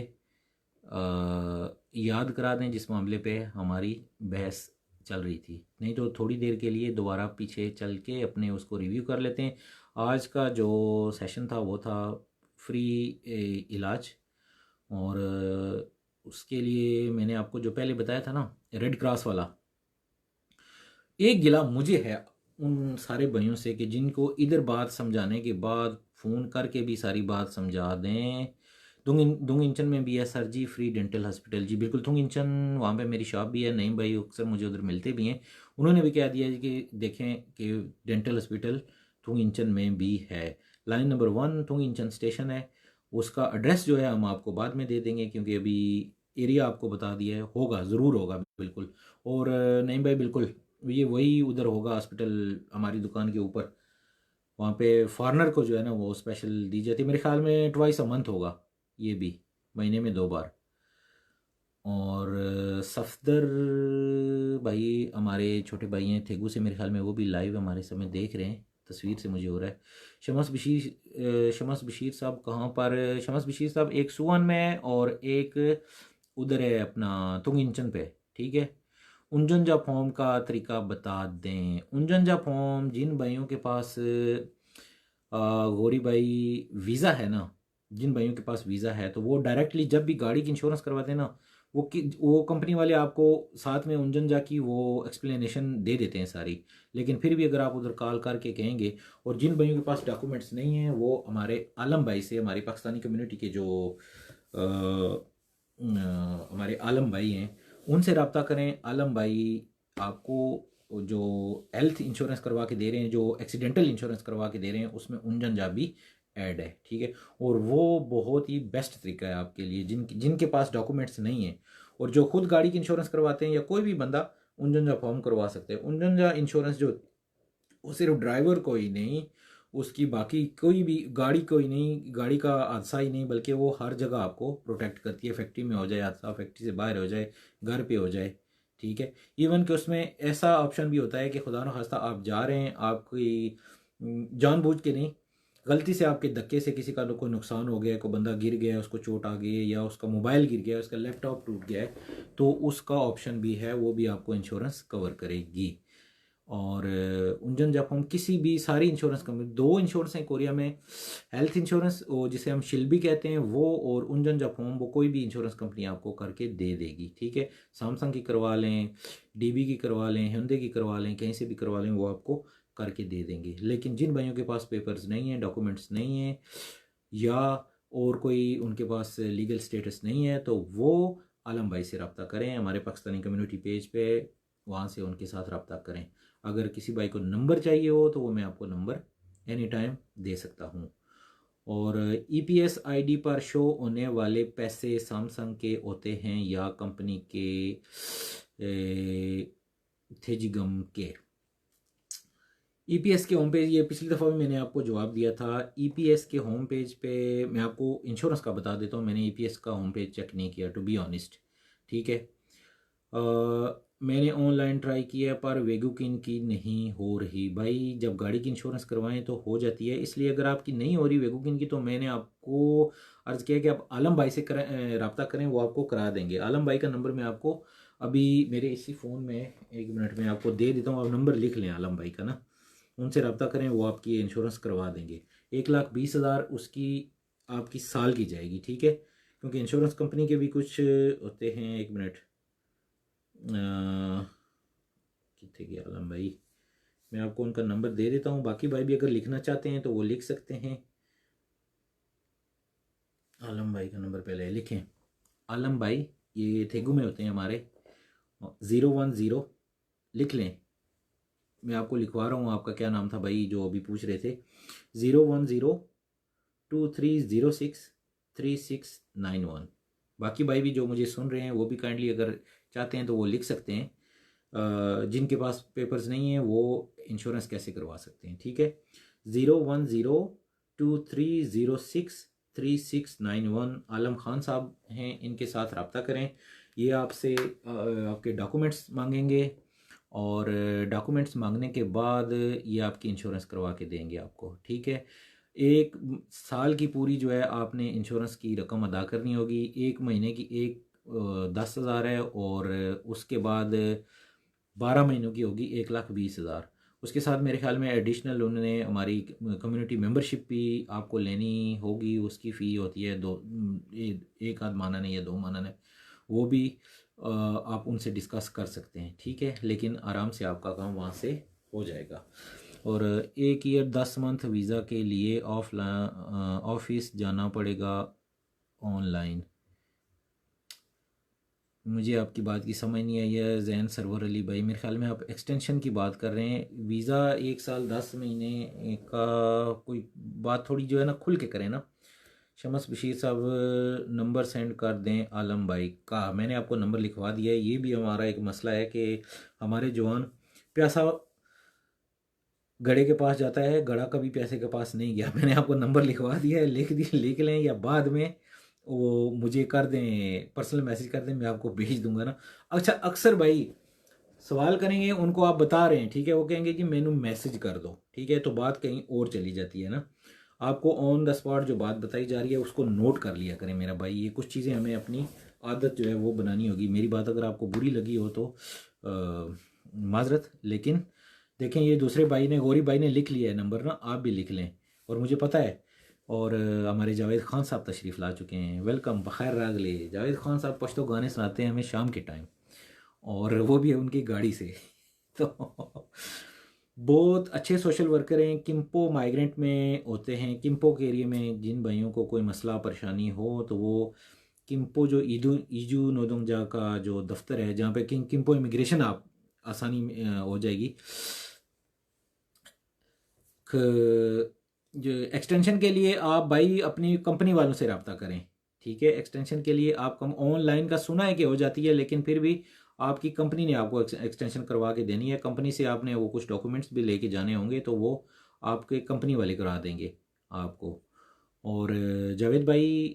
याद करा दें, जिस मामले पे हमारी बहस चल रही थी। नहीं तो थोड़ी देर के लिए दोबारा पीछे चल के अपने उसको रिव्यू कर लेते हैं। आज का जो सेशन था वो था फ्री इलाज। और उसके लिए मैंने आपको जो पहले बताया था ना, रेड क्रॉस वाला, एक गिला मुझे है उन सारे भाइयों से कि जिनको इधर बात समझाने के बाद फ़ोन करके भी सारी बात समझा दें। दुंग इंचन में भी है सर जी फ्री डेंटल हॉस्पिटल जी, बिल्कुल दुंग इंचन, वहाँ पे मेरी शॉप भी है। नहीं भाई अक्सर मुझे उधर मिलते भी हैं, उन्होंने भी कह दिया जी कि देखें कि डेंटल हॉस्पिटल दुंग इंचन में भी है। लाइन नंबर 1 दुंग इंचन स्टेशन है। उसका एड्रेस जो है हम आपको बाद में दे देंगे, क्योंकि अभी एरिया आपको बता दिया है। होगा, ज़रूर होगा बिल्कुल। और नहीं भाई बिल्कुल, ये वही उधर होगा हॉस्पिटल हमारी दुकान के ऊपर। वहाँ पे फॉरनर को जो है ना वो स्पेशल दी जाती है, मेरे ख्याल में ट्वाइस अ मंथ होगा, ये भी महीने में 2 बार। और सफदर भाई हमारे छोटे भाई हैं थेगू से, मेरे ख्याल में वो भी लाइव हमारे समय देख रहे हैं, तस्वीर से मुझे हो रहा है। शमस बशीर साहब कहाँ पर? शमस बशीर साहब एक सुवन में है और एक उधर है अपना तुंग इंचन पे। ठीक है, उंजनजा फॉर्म का तरीका बता दें। उंजनजा फॉर्म जिन भाइयों के पास गौरी भाई वीज़ा है ना, जिन भाइयों के पास वीज़ा है तो वो डायरेक्टली जब भी गाड़ी की इंश्योरेंस करवाते हैं ना, वो कंपनी वाले आपको साथ में उंजनजा की वो एक्सप्लेनेशन दे देते हैं सारी। लेकिन फिर भी अगर आप उधर कॉल करके कहेंगे, और जिन भाइयों के पास डॉक्यूमेंट्स नहीं हैं वो हमारे आलम भाई से, हमारी पाकिस्तानी कम्युनिटी के जो हमारे आलम भाई हैं, उनसे रब्ता करें। आलम भाई आपको जो हेल्थ इंश्योरेंस करवा के दे रहे हैं, जो एक्सीडेंटल इंश्योरेंस करवा के दे रहे हैं, उसमें उंजन जा भी ऐड है, ठीक है। और वो बहुत ही बेस्ट तरीका है आपके लिए जिनके पास डॉक्यूमेंट्स नहीं है, और जो खुद गाड़ी की इंश्योरेंस करवाते हैं या कोई भी बंदा उंजन जा फॉर्म करवा सकते हैं। उंजन जा इंश्योरेंस जो वो सिर्फ ड्राइवर को ही नहीं, उसकी बाकी कोई भी गाड़ी को ही नहीं, गाड़ी का हादसा ही नहीं, बल्कि वो हर जगह आपको प्रोटेक्ट करती है। फैक्ट्री में हो जाए हादसा, फैक्ट्री से बाहर हो जाए, घर पे हो जाए, ठीक है। इवन कि उसमें ऐसा ऑप्शन भी होता है कि खुदा न खास्ता आप जा रहे हैं, आपकी जानबूझ के नहीं, गलती से आपके धक्के से किसी का कोई नुकसान हो गया, कोई बंदा गिर गया, उसको चोट आ गई है, या उसका मोबाइल गिर गया, उसका लैपटॉप टूट गया है, तो उसका ऑप्शन भी है, वो भी आपको इंश्योरेंस कवर करेगी। और उंजन जब हम किसी भी सारी इंश्योरेंस कंपनी, दो इंश्योरेंस हैं कोरिया में, हेल्थ इंश्योरेंस वो जिसे हम शिल्बी कहते हैं वो, और उंजन जब हम वो कोई भी इंश्योरेंस कंपनी आपको करके दे देगी, ठीक है। सैमसंग की करवा लें, डीबी की करवा लें, hyundai की करवा लें, कहीं से भी करवा लें, वो आपको करके दे देंगे। लेकिन जिन भाइयों के पास पेपर्स नहीं हैं, डॉक्यूमेंट्स नहीं हैं, या और कोई उनके पास लीगल स्टेटस नहीं है, तो वो आलम भाई से रब्ता करें हमारे पाकिस्तानी कम्युनिटी पेज पे, वहाँ से उनके साथ रब्ता करें। अगर किसी भाई को नंबर चाहिए हो तो वो मैं आपको नंबर एनी टाइम दे सकता हूँ। और ईपीएस आईडी पर शो होने वाले पैसे सैमसंग के होते हैं या कंपनी के थेजिगम के? ईपीएस के होम पेज, ये पिछली दफ़ा भी मैंने आपको जवाब दिया था। ईपीएस के होम पेज पे मैं आपको इंश्योरेंस का बता देता हूँ, मैंने ईपीएस का होम पेज चेक नहीं किया टू बी ऑनेस्ट, ठीक है। मैंने ऑनलाइन ट्राई किया पर वेगुकिन की नहीं हो रही। भाई जब गाड़ी की इंश्योरेंस करवाएं तो हो जाती है, इसलिए अगर आपकी नहीं हो रही वेगुकिन की, तो मैंने आपको अर्ज़ किया कि आप आलम भाई से करें, रब्ता करें, वो आपको करा देंगे। आलम भाई का नंबर मैं आपको अभी मेरे इसी फ़ोन में 1 मिनट में आपको दे देता हूँ, आप नंबर लिख लें आलम भाई का ना, उनसे रब्ता करें, वो आपकी इंश्योरेंस करवा देंगे। 1,20,000 उसकी आपकी साल की जाएगी, ठीक है। क्योंकि इंश्योरेंस कंपनी के भी कुछ होते हैं। 1 मिनट, कितने गया आलम भाई, मैं आपको उनका नंबर दे देता हूँ, बाकी भाई भी अगर लिखना चाहते हैं तो वो लिख सकते हैं। आलम भाई का नंबर पहले लिखें। आलम भाई ये थेगू में होते हैं हमारे, 010 लिख लें, मैं आपको लिखवा रहा हूँ। आपका क्या नाम था भाई जो अभी पूछ रहे थे? 01023063691। बाकी भाई भी जो मुझे सुन रहे हैं वो भी काइंडली अगर चाहते हैं तो वो लिख सकते हैं। जिनके पास पेपर्स नहीं है वो इंश्योरेंस कैसे करवा सकते हैं, ठीक है। 01023063691 आलम खान साहब हैं, इनके साथ रब्ता करें। ये आपसे आपके डॉक्यूमेंट्स मांगेंगे, और डॉक्यूमेंट्स मांगने के बाद ये आपकी इंश्योरेंस करवा के देंगे आपको, ठीक है। 1 साल की पूरी जो है आपने इंश्योरेंस की रकम अदा करनी होगी। 1 महीने की 10,000 है, और उसके बाद 12 महीनों की होगी 1,20,000। उसके साथ मेरे ख्याल में एडिशनल उन्होंने हमारी कम्युनिटी मेंबरशिप भी आपको लेनी होगी, उसकी फ़ी होती है 1 आध माना नहीं या 2 माना नहीं, वो भी आप उनसे डिस्कस कर सकते हैं, ठीक है। लेकिन आराम से आपका काम वहाँ से हो जाएगा। और 1 ईयर 10 मंथ वीज़ा के लिए ऑफिस जाना पड़ेगा ऑनलाइन? मुझे आपकी बात की समझ नहीं आई है जैन सरवर अली भाई, मेरे ख्याल में आप एक्सटेंशन की बात कर रहे हैं। वीज़ा 1 साल 10 महीने का कोई बात थोड़ी जो है ना खुल के करें ना। शमस बशीर साहब नंबर सेंड कर दें आलम भाई का, मैंने आपको नंबर लिखवा दिया है। ये भी हमारा एक मसला है कि हमारे जवान, प्यासा गड़े के पास जाता है, गड़ा कभी प्यासे के पास नहीं गया। मैंने आपको नंबर लिखवा दिया है, लिख लें, या बाद में वो मुझे कर दें, पर्सनल मैसेज कर दें, मैं आपको भेज दूंगा ना। अच्छा, अक्सर भाई सवाल करेंगे, उनको आप बता रहे हैं, ठीक है, वो कहेंगे कि मैनू मैसेज कर दो, ठीक है, तो बात कहीं और चली जाती है ना। आपको ऑन द स्पॉट जो बात बताई जा रही है उसको नोट कर लिया करें मेरा भाई। ये कुछ चीज़ें हमें अपनी आदत जो है वो बनानी होगी। मेरी बात अगर आपको बुरी लगी हो तो माजरत, लेकिन देखें ये दूसरे भाई ने, गौरी भाई ने लिख लिया है नंबर ना, आप भी लिख लें, और मुझे पता है। और हमारे जावेद खान साहब तशरीफ़ ला चुके हैं, वेलकम, बखैर रागले। जावेद खान साहब पश्तो गाने सुनाते हैं हमें शाम के टाइम, और वो भी है उनकी गाड़ी से। तो बहुत अच्छे सोशल वर्कर हैं, किम्पो माइग्रेंट में होते हैं। किम्पो के एरिया में जिन भाइयों को कोई मसला परेशानी हो तो वो किम्पो जो ईजू नोदोंगजा का जो दफ्तर है, जहाँ पे किम्पो इमिग्रेशन आप आसानी हो जाएगी। जो एक्सटेंशन के लिए आप भाई अपनी कंपनी वालों से रब्ता करें, ठीक है। एक्सटेंशन के लिए आप कम ऑनलाइन का सुना है कि हो जाती है, लेकिन फिर भी आपकी कंपनी ने आपको एक्सटेंशन करवा के देनी है। कंपनी से आपने वो कुछ डॉक्यूमेंट्स भी लेके जाने होंगे, तो वो आपके कंपनी वाले करा देंगे आपको। और जावेद भाई,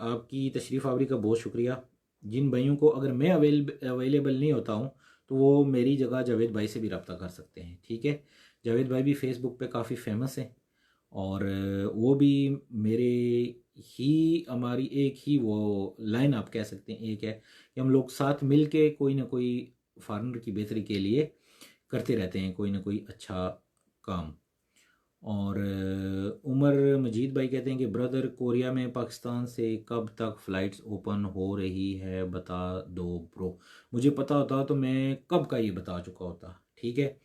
आपकी तशरीफ़ आवरी का बहुत शुक्रिया। जिन भाइयों को, अगर मैं अवेलेबल नहीं होता हूँ, तो वो मेरी जगह जावेद भाई से भी रब्ता कर सकते हैं, ठीक है। जावेद भाई भी फेसबुक पे काफ़ी फेमस हैं, और वो भी मेरे ही, हमारी एक ही वो लाइन आप कह सकते हैं, एक है कि हम लोग साथ मिल के कोई ना कोई फार्मर की बेहतरी के लिए करते रहते हैं कोई ना कोई अच्छा काम। और उमर मजीद भाई कहते हैं कि ब्रदर, कोरिया में पाकिस्तान से कब तक फ़्लाइट्स ओपन हो रही है बता दो ब्रो। मुझे पता होता तो मैं कब का ये बता चुका होता, ठीक है।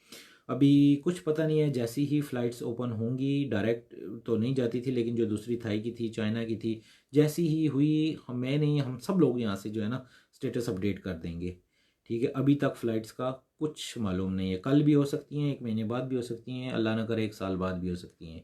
अभी कुछ पता नहीं है, जैसी ही फ़्लाइट्स ओपन होंगी, डायरेक्ट तो नहीं जाती थी, लेकिन जो दूसरी थाई की थी, चाइना की थी, जैसी ही हुई हम सब लोग यहाँ से जो है ना स्टेटस अपडेट कर देंगे, ठीक है। अभी तक फ़्लाइट्स का कुछ मालूम नहीं है, कल भी हो सकती हैं, 1 महीने बाद भी हो सकती हैं, अल्लाह ना करे 1 साल बाद भी हो सकती हैं,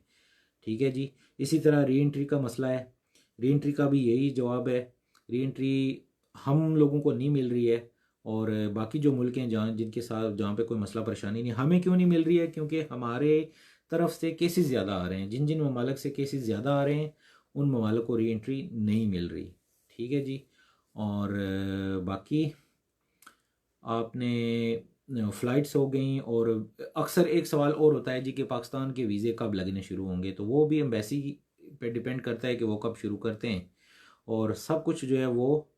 ठीक है जी। इसी तरह री एंट्री का मसला है, री एंट्री का भी यही जवाब है। री एंट्री हम लोगों को नहीं मिल रही है, और बाकी जो मुल्क हैं जहाँ जिनके साथ जहाँ पे कोई मसला परेशानी नहीं, हमें क्यों नहीं मिल रही है? क्योंकि हमारे तरफ से केसेस ज़्यादा आ रहे हैं। जिन जिन ममालिक से केसेस ज़्यादा आ रहे हैं, उन ममालिक को री एंट्री नहीं मिल रही, ठीक है जी। और बाकी आपने फ़्लाइट्स हो गई, और अक्सर एक सवाल और होता है जी कि पाकिस्तान के वीज़े कब लगने शुरू होंगे, तो वो भी एम्बेसी पे डिपेंड करता है कि वो कब शुरू करते हैं। और सब कुछ जो है वो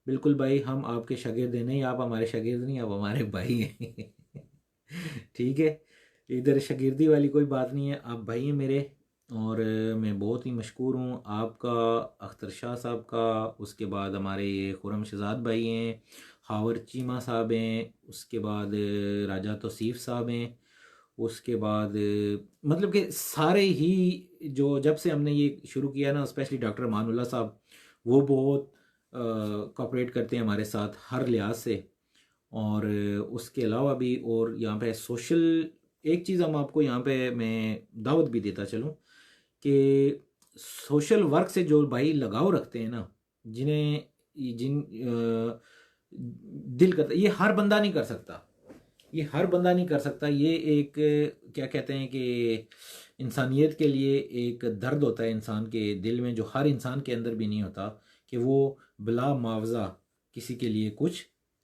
बिल्कुल भाई, हम आपके शागिर्द हैं, नहीं आप हमारे शागिर्द नहीं, आप हमारे भाई हैं ठीक है। इधर शागिर्दी वाली कोई बात नहीं है, आप भाई हैं मेरे। और मैं बहुत ही मशकूर हूँ आपका, अख्तर शाह साहब का, उसके बाद हमारे ये खुरम शहजाद भाई हैं, हावर चीमा साहब हैं, उसके बाद राजा तौसीफ साहब हैं, उसके बाद मतलब कि सारे ही, जो जब से हमने ये शुरू किया ना, स्पेशली डॉक्टर मानुल्लाह साहब, वो बहुत कोऑपरेट करते हैं हमारे साथ हर लिहाज से। और उसके अलावा भी, और यहाँ पे सोशल, एक चीज़ हम आपको यहाँ पे मैं दावत भी देता चलूँ कि सोशल वर्क से जो भाई लगाव रखते हैं ना, जिन्हें जिन दिल करता, ये हर बंदा नहीं कर सकता, ये हर बंदा नहीं कर सकता। ये एक क्या कहते हैं कि इंसानियत के लिए एक दर्द होता है इंसान के दिल में, जो हर इंसान के अंदर भी नहीं होता, कि वो बिला मुआवजा किसी के लिए कुछ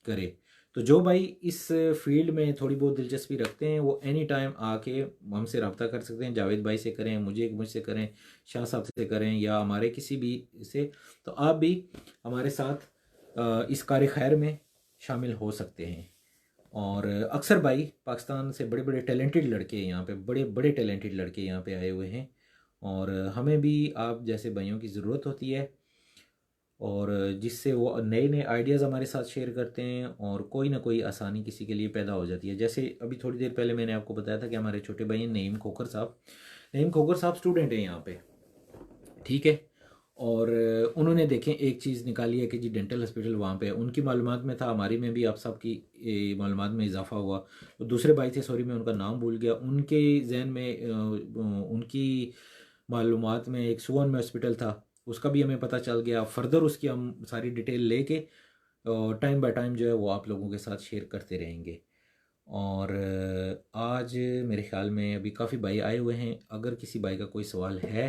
करे। तो जो भाई इस फील्ड में थोड़ी बहुत दिलचस्पी रखते हैं, वो एनी टाइम आके हमसे रब्ता कर सकते हैं। जावेद भाई से करें, मुझसे करें, शाह साहब से करें, या हमारे किसी भी से। तो आप भी हमारे साथ इस कार्य खैर में शामिल हो सकते हैं। और अक्सर भाई पाकिस्तान से बड़े बड़े टैलेंटेड लड़के यहाँ पे, बड़े बड़े टैलेंटेड लड़के यहाँ पे आए हुए हैं, और हमें भी आप जैसे भाइयों की ज़रूरत होती है, और जिससे वो नए नए आइडियाज़ हमारे साथ शेयर करते हैं, और कोई ना कोई आसानी किसी के लिए पैदा हो जाती है। जैसे अभी थोड़ी देर पहले मैंने आपको बताया था कि हमारे छोटे भाई नईम खोखर साहब, नईम खोखर साहब स्टूडेंट हैं यहाँ पे, ठीक है। और उन्होंने देखें एक चीज़ निकाली है कि जी डेंटल हॉस्पिटल वहाँ पे है, उनकी मालूमात में था, हमारी में भी आप सबकी मालूमात में इजाफा हुआ। तो दूसरे भाई थे, सॉरी मैं उनका नाम भूल गया, उनके जहन में उनकी मालूमात में एक सुवन में हॉस्पिटल था, उसका भी हमें पता चल गया। फर्दर उसकी हम सारी डिटेल लेके टाइम बाय टाइम जो है वो आप लोगों के साथ शेयर करते रहेंगे। और आज मेरे ख्याल में अभी काफ़ी भाई आए हुए हैं, अगर किसी भाई का कोई सवाल है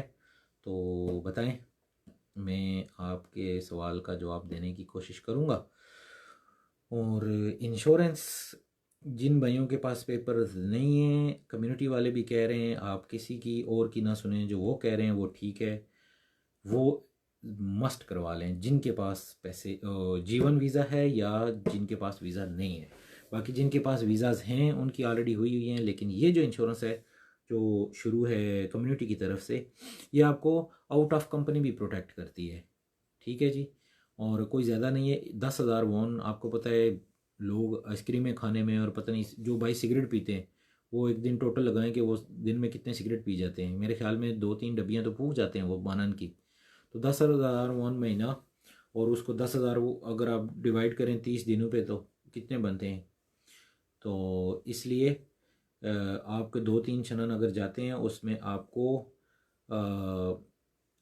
तो बताएं, मैं आपके सवाल का जवाब देने की कोशिश करूँगा। और इंश्योरेंस, जिन भाइयों के पास पेपर्स नहीं हैं, कम्युनिटी वाले भी कह रहे हैं आप किसी की और की ना सुने, जो वो कह रहे हैं वो ठीक है, वो मस्ट करवा लें जिनके पास पैसे, जीवन वीज़ा है या जिनके पास वीज़ा नहीं है। बाकी जिनके पास वीज़ाज़ हैं उनकी ऑलरेडी हुई हुई हैं, लेकिन ये जो इंश्योरेंस है जो शुरू है कम्युनिटी की तरफ से, ये आपको आउट ऑफ कंपनी भी प्रोटेक्ट करती है, ठीक है जी। और कोई ज़्यादा नहीं है, 10,000 वॉन। आपको पता है लोग आइसक्रीमें खाने में, और पता नहीं जो भाई सिगरेट पीते हैं, वो एक दिन टोटल लगाएं कि वो दिन में कितने सिगरेट पी जाते हैं, मेरे ख्याल में 2-3 डब्बियाँ तो फूक जाते हैं वो बानन की। तो 10,000 वॉन महीना, और उसको 10,000 वो अगर आप डिवाइड करें 30 दिनों पे, तो कितने बनते हैं? तो इसलिए आपके 2-3 शनन अगर जाते हैं उसमें आपको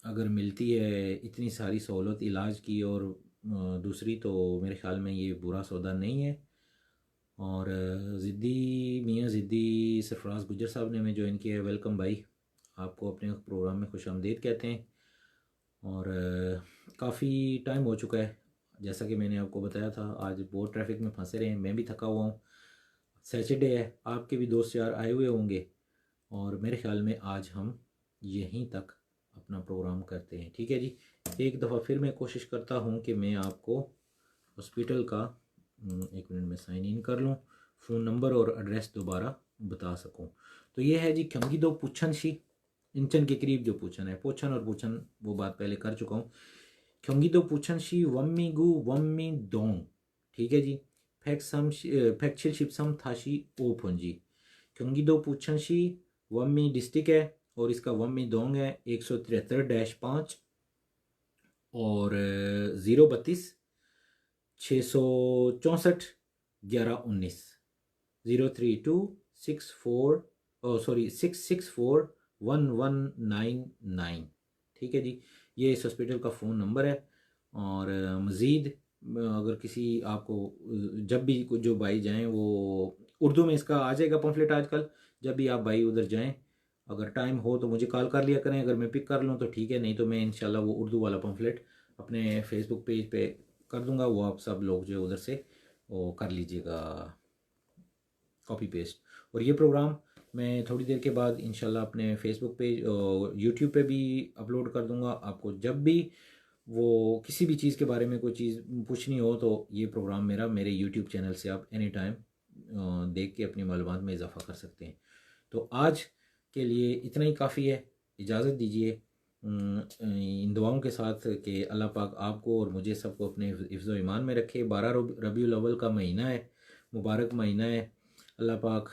अगर मिलती है इतनी सारी सहूलत इलाज की और दूसरी, तो मेरे ख़्याल में ये बुरा सौदा नहीं है। और ज़िद्दी मियाँ ज़िद्दी सरफराज गुजर साहब ने हमें ज्वाइन किया है। वेलकम भाई, आपको अपने प्रोग्राम में खुश आमदीद कहते हैं। और काफ़ी टाइम हो चुका है, जैसा कि मैंने आपको बताया था। आज बहुत ट्रैफिक में फंसे रहे हैं, मैं भी थका हुआ हूँ। सैटरडे है, आपके भी दोस्त यार आए हुए होंगे, और मेरे ख्याल में आज हम यहीं तक अपना प्रोग्राम करते हैं। ठीक है जी, एक दफ़ा फिर मैं कोशिश करता हूँ कि मैं आपको हॉस्पिटल का 1 मिनट में साइन इन कर लूँ, फ़ोन नंबर और एड्रेस दोबारा बता सकूँ। तो ये है जी क्योंगिदो पुछनशी, इंचन के करीब जो पूछन है, पोछन और पूछन वो बात पहले कर चुका हूँ। क्योंगिदो पुछनशी वम्मी गु वम्मी दोंग, ठीक है जी। फैक्शिल शिपसम थाशी ओपनजी। क्योंगिदो पुछनशी वम्मी डिस्ट्रिक्ट है और इसका वम्मी दोंग है 173-5 और 032-664-1119 03264 ठीक है जी। ये इस हॉस्पिटल का फ़ोन नंबर है। और मज़ीद अगर किसी आपको जब भी जो भाई जाएं, वो उर्दू में इसका आ जाएगा पम्फलेट आजकल। जब भी आप भाई उधर जाएं, अगर टाइम हो तो मुझे कॉल कर लिया करें, अगर मैं पिक कर लूँ तो ठीक है, नहीं तो मैं इंशाल्लाह वो उर्दू वाला पम्फलेट अपने फेसबुक पेज पे कर दूंगा। वो आप सब लोग जो उधर से वो कर लीजिएगा कॉपी पेस्ट। और ये प्रोग्राम मैं थोड़ी देर के बाद इंशाल्लाह अपने फेसबुक पेज और यूट्यूब पे भी अपलोड कर दूंगा। आपको जब भी वो किसी भी चीज़ के बारे में कोई चीज़ पूछनी हो तो ये प्रोग्राम मेरे यूट्यूब चैनल से आप एनी टाइम देख के अपनी मालूमात में इजाफ़ा कर सकते हैं। तो आज के लिए इतना ही काफ़ी है, इजाज़त दीजिए इन दुआओं के साथ कि अल्लाह पाक आपको और मुझे सबको अपने हिफ्ज़ व ईमान में रखे। 12 रबीउल अव्वल का महीना है, मुबारक महीना है। अल्लाह पाक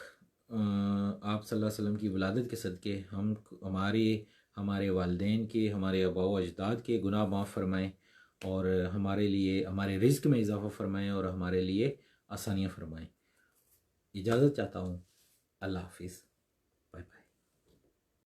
आप सल्लल्लाहु अलैहि वसल्लम की विलादत के सदक़े हमारे वालिदैन के, हमारे आबा व अजदाद के गुनाह माफ़ फरमाएँ और हमारे लिए हमारे रिज़्क़ में इजाफ़ा फरमाएँ और हमारे लिए आसानियाँ फरमाएँ। इजाज़त चाहता हूँ। अल्लाह हाफ़िज़।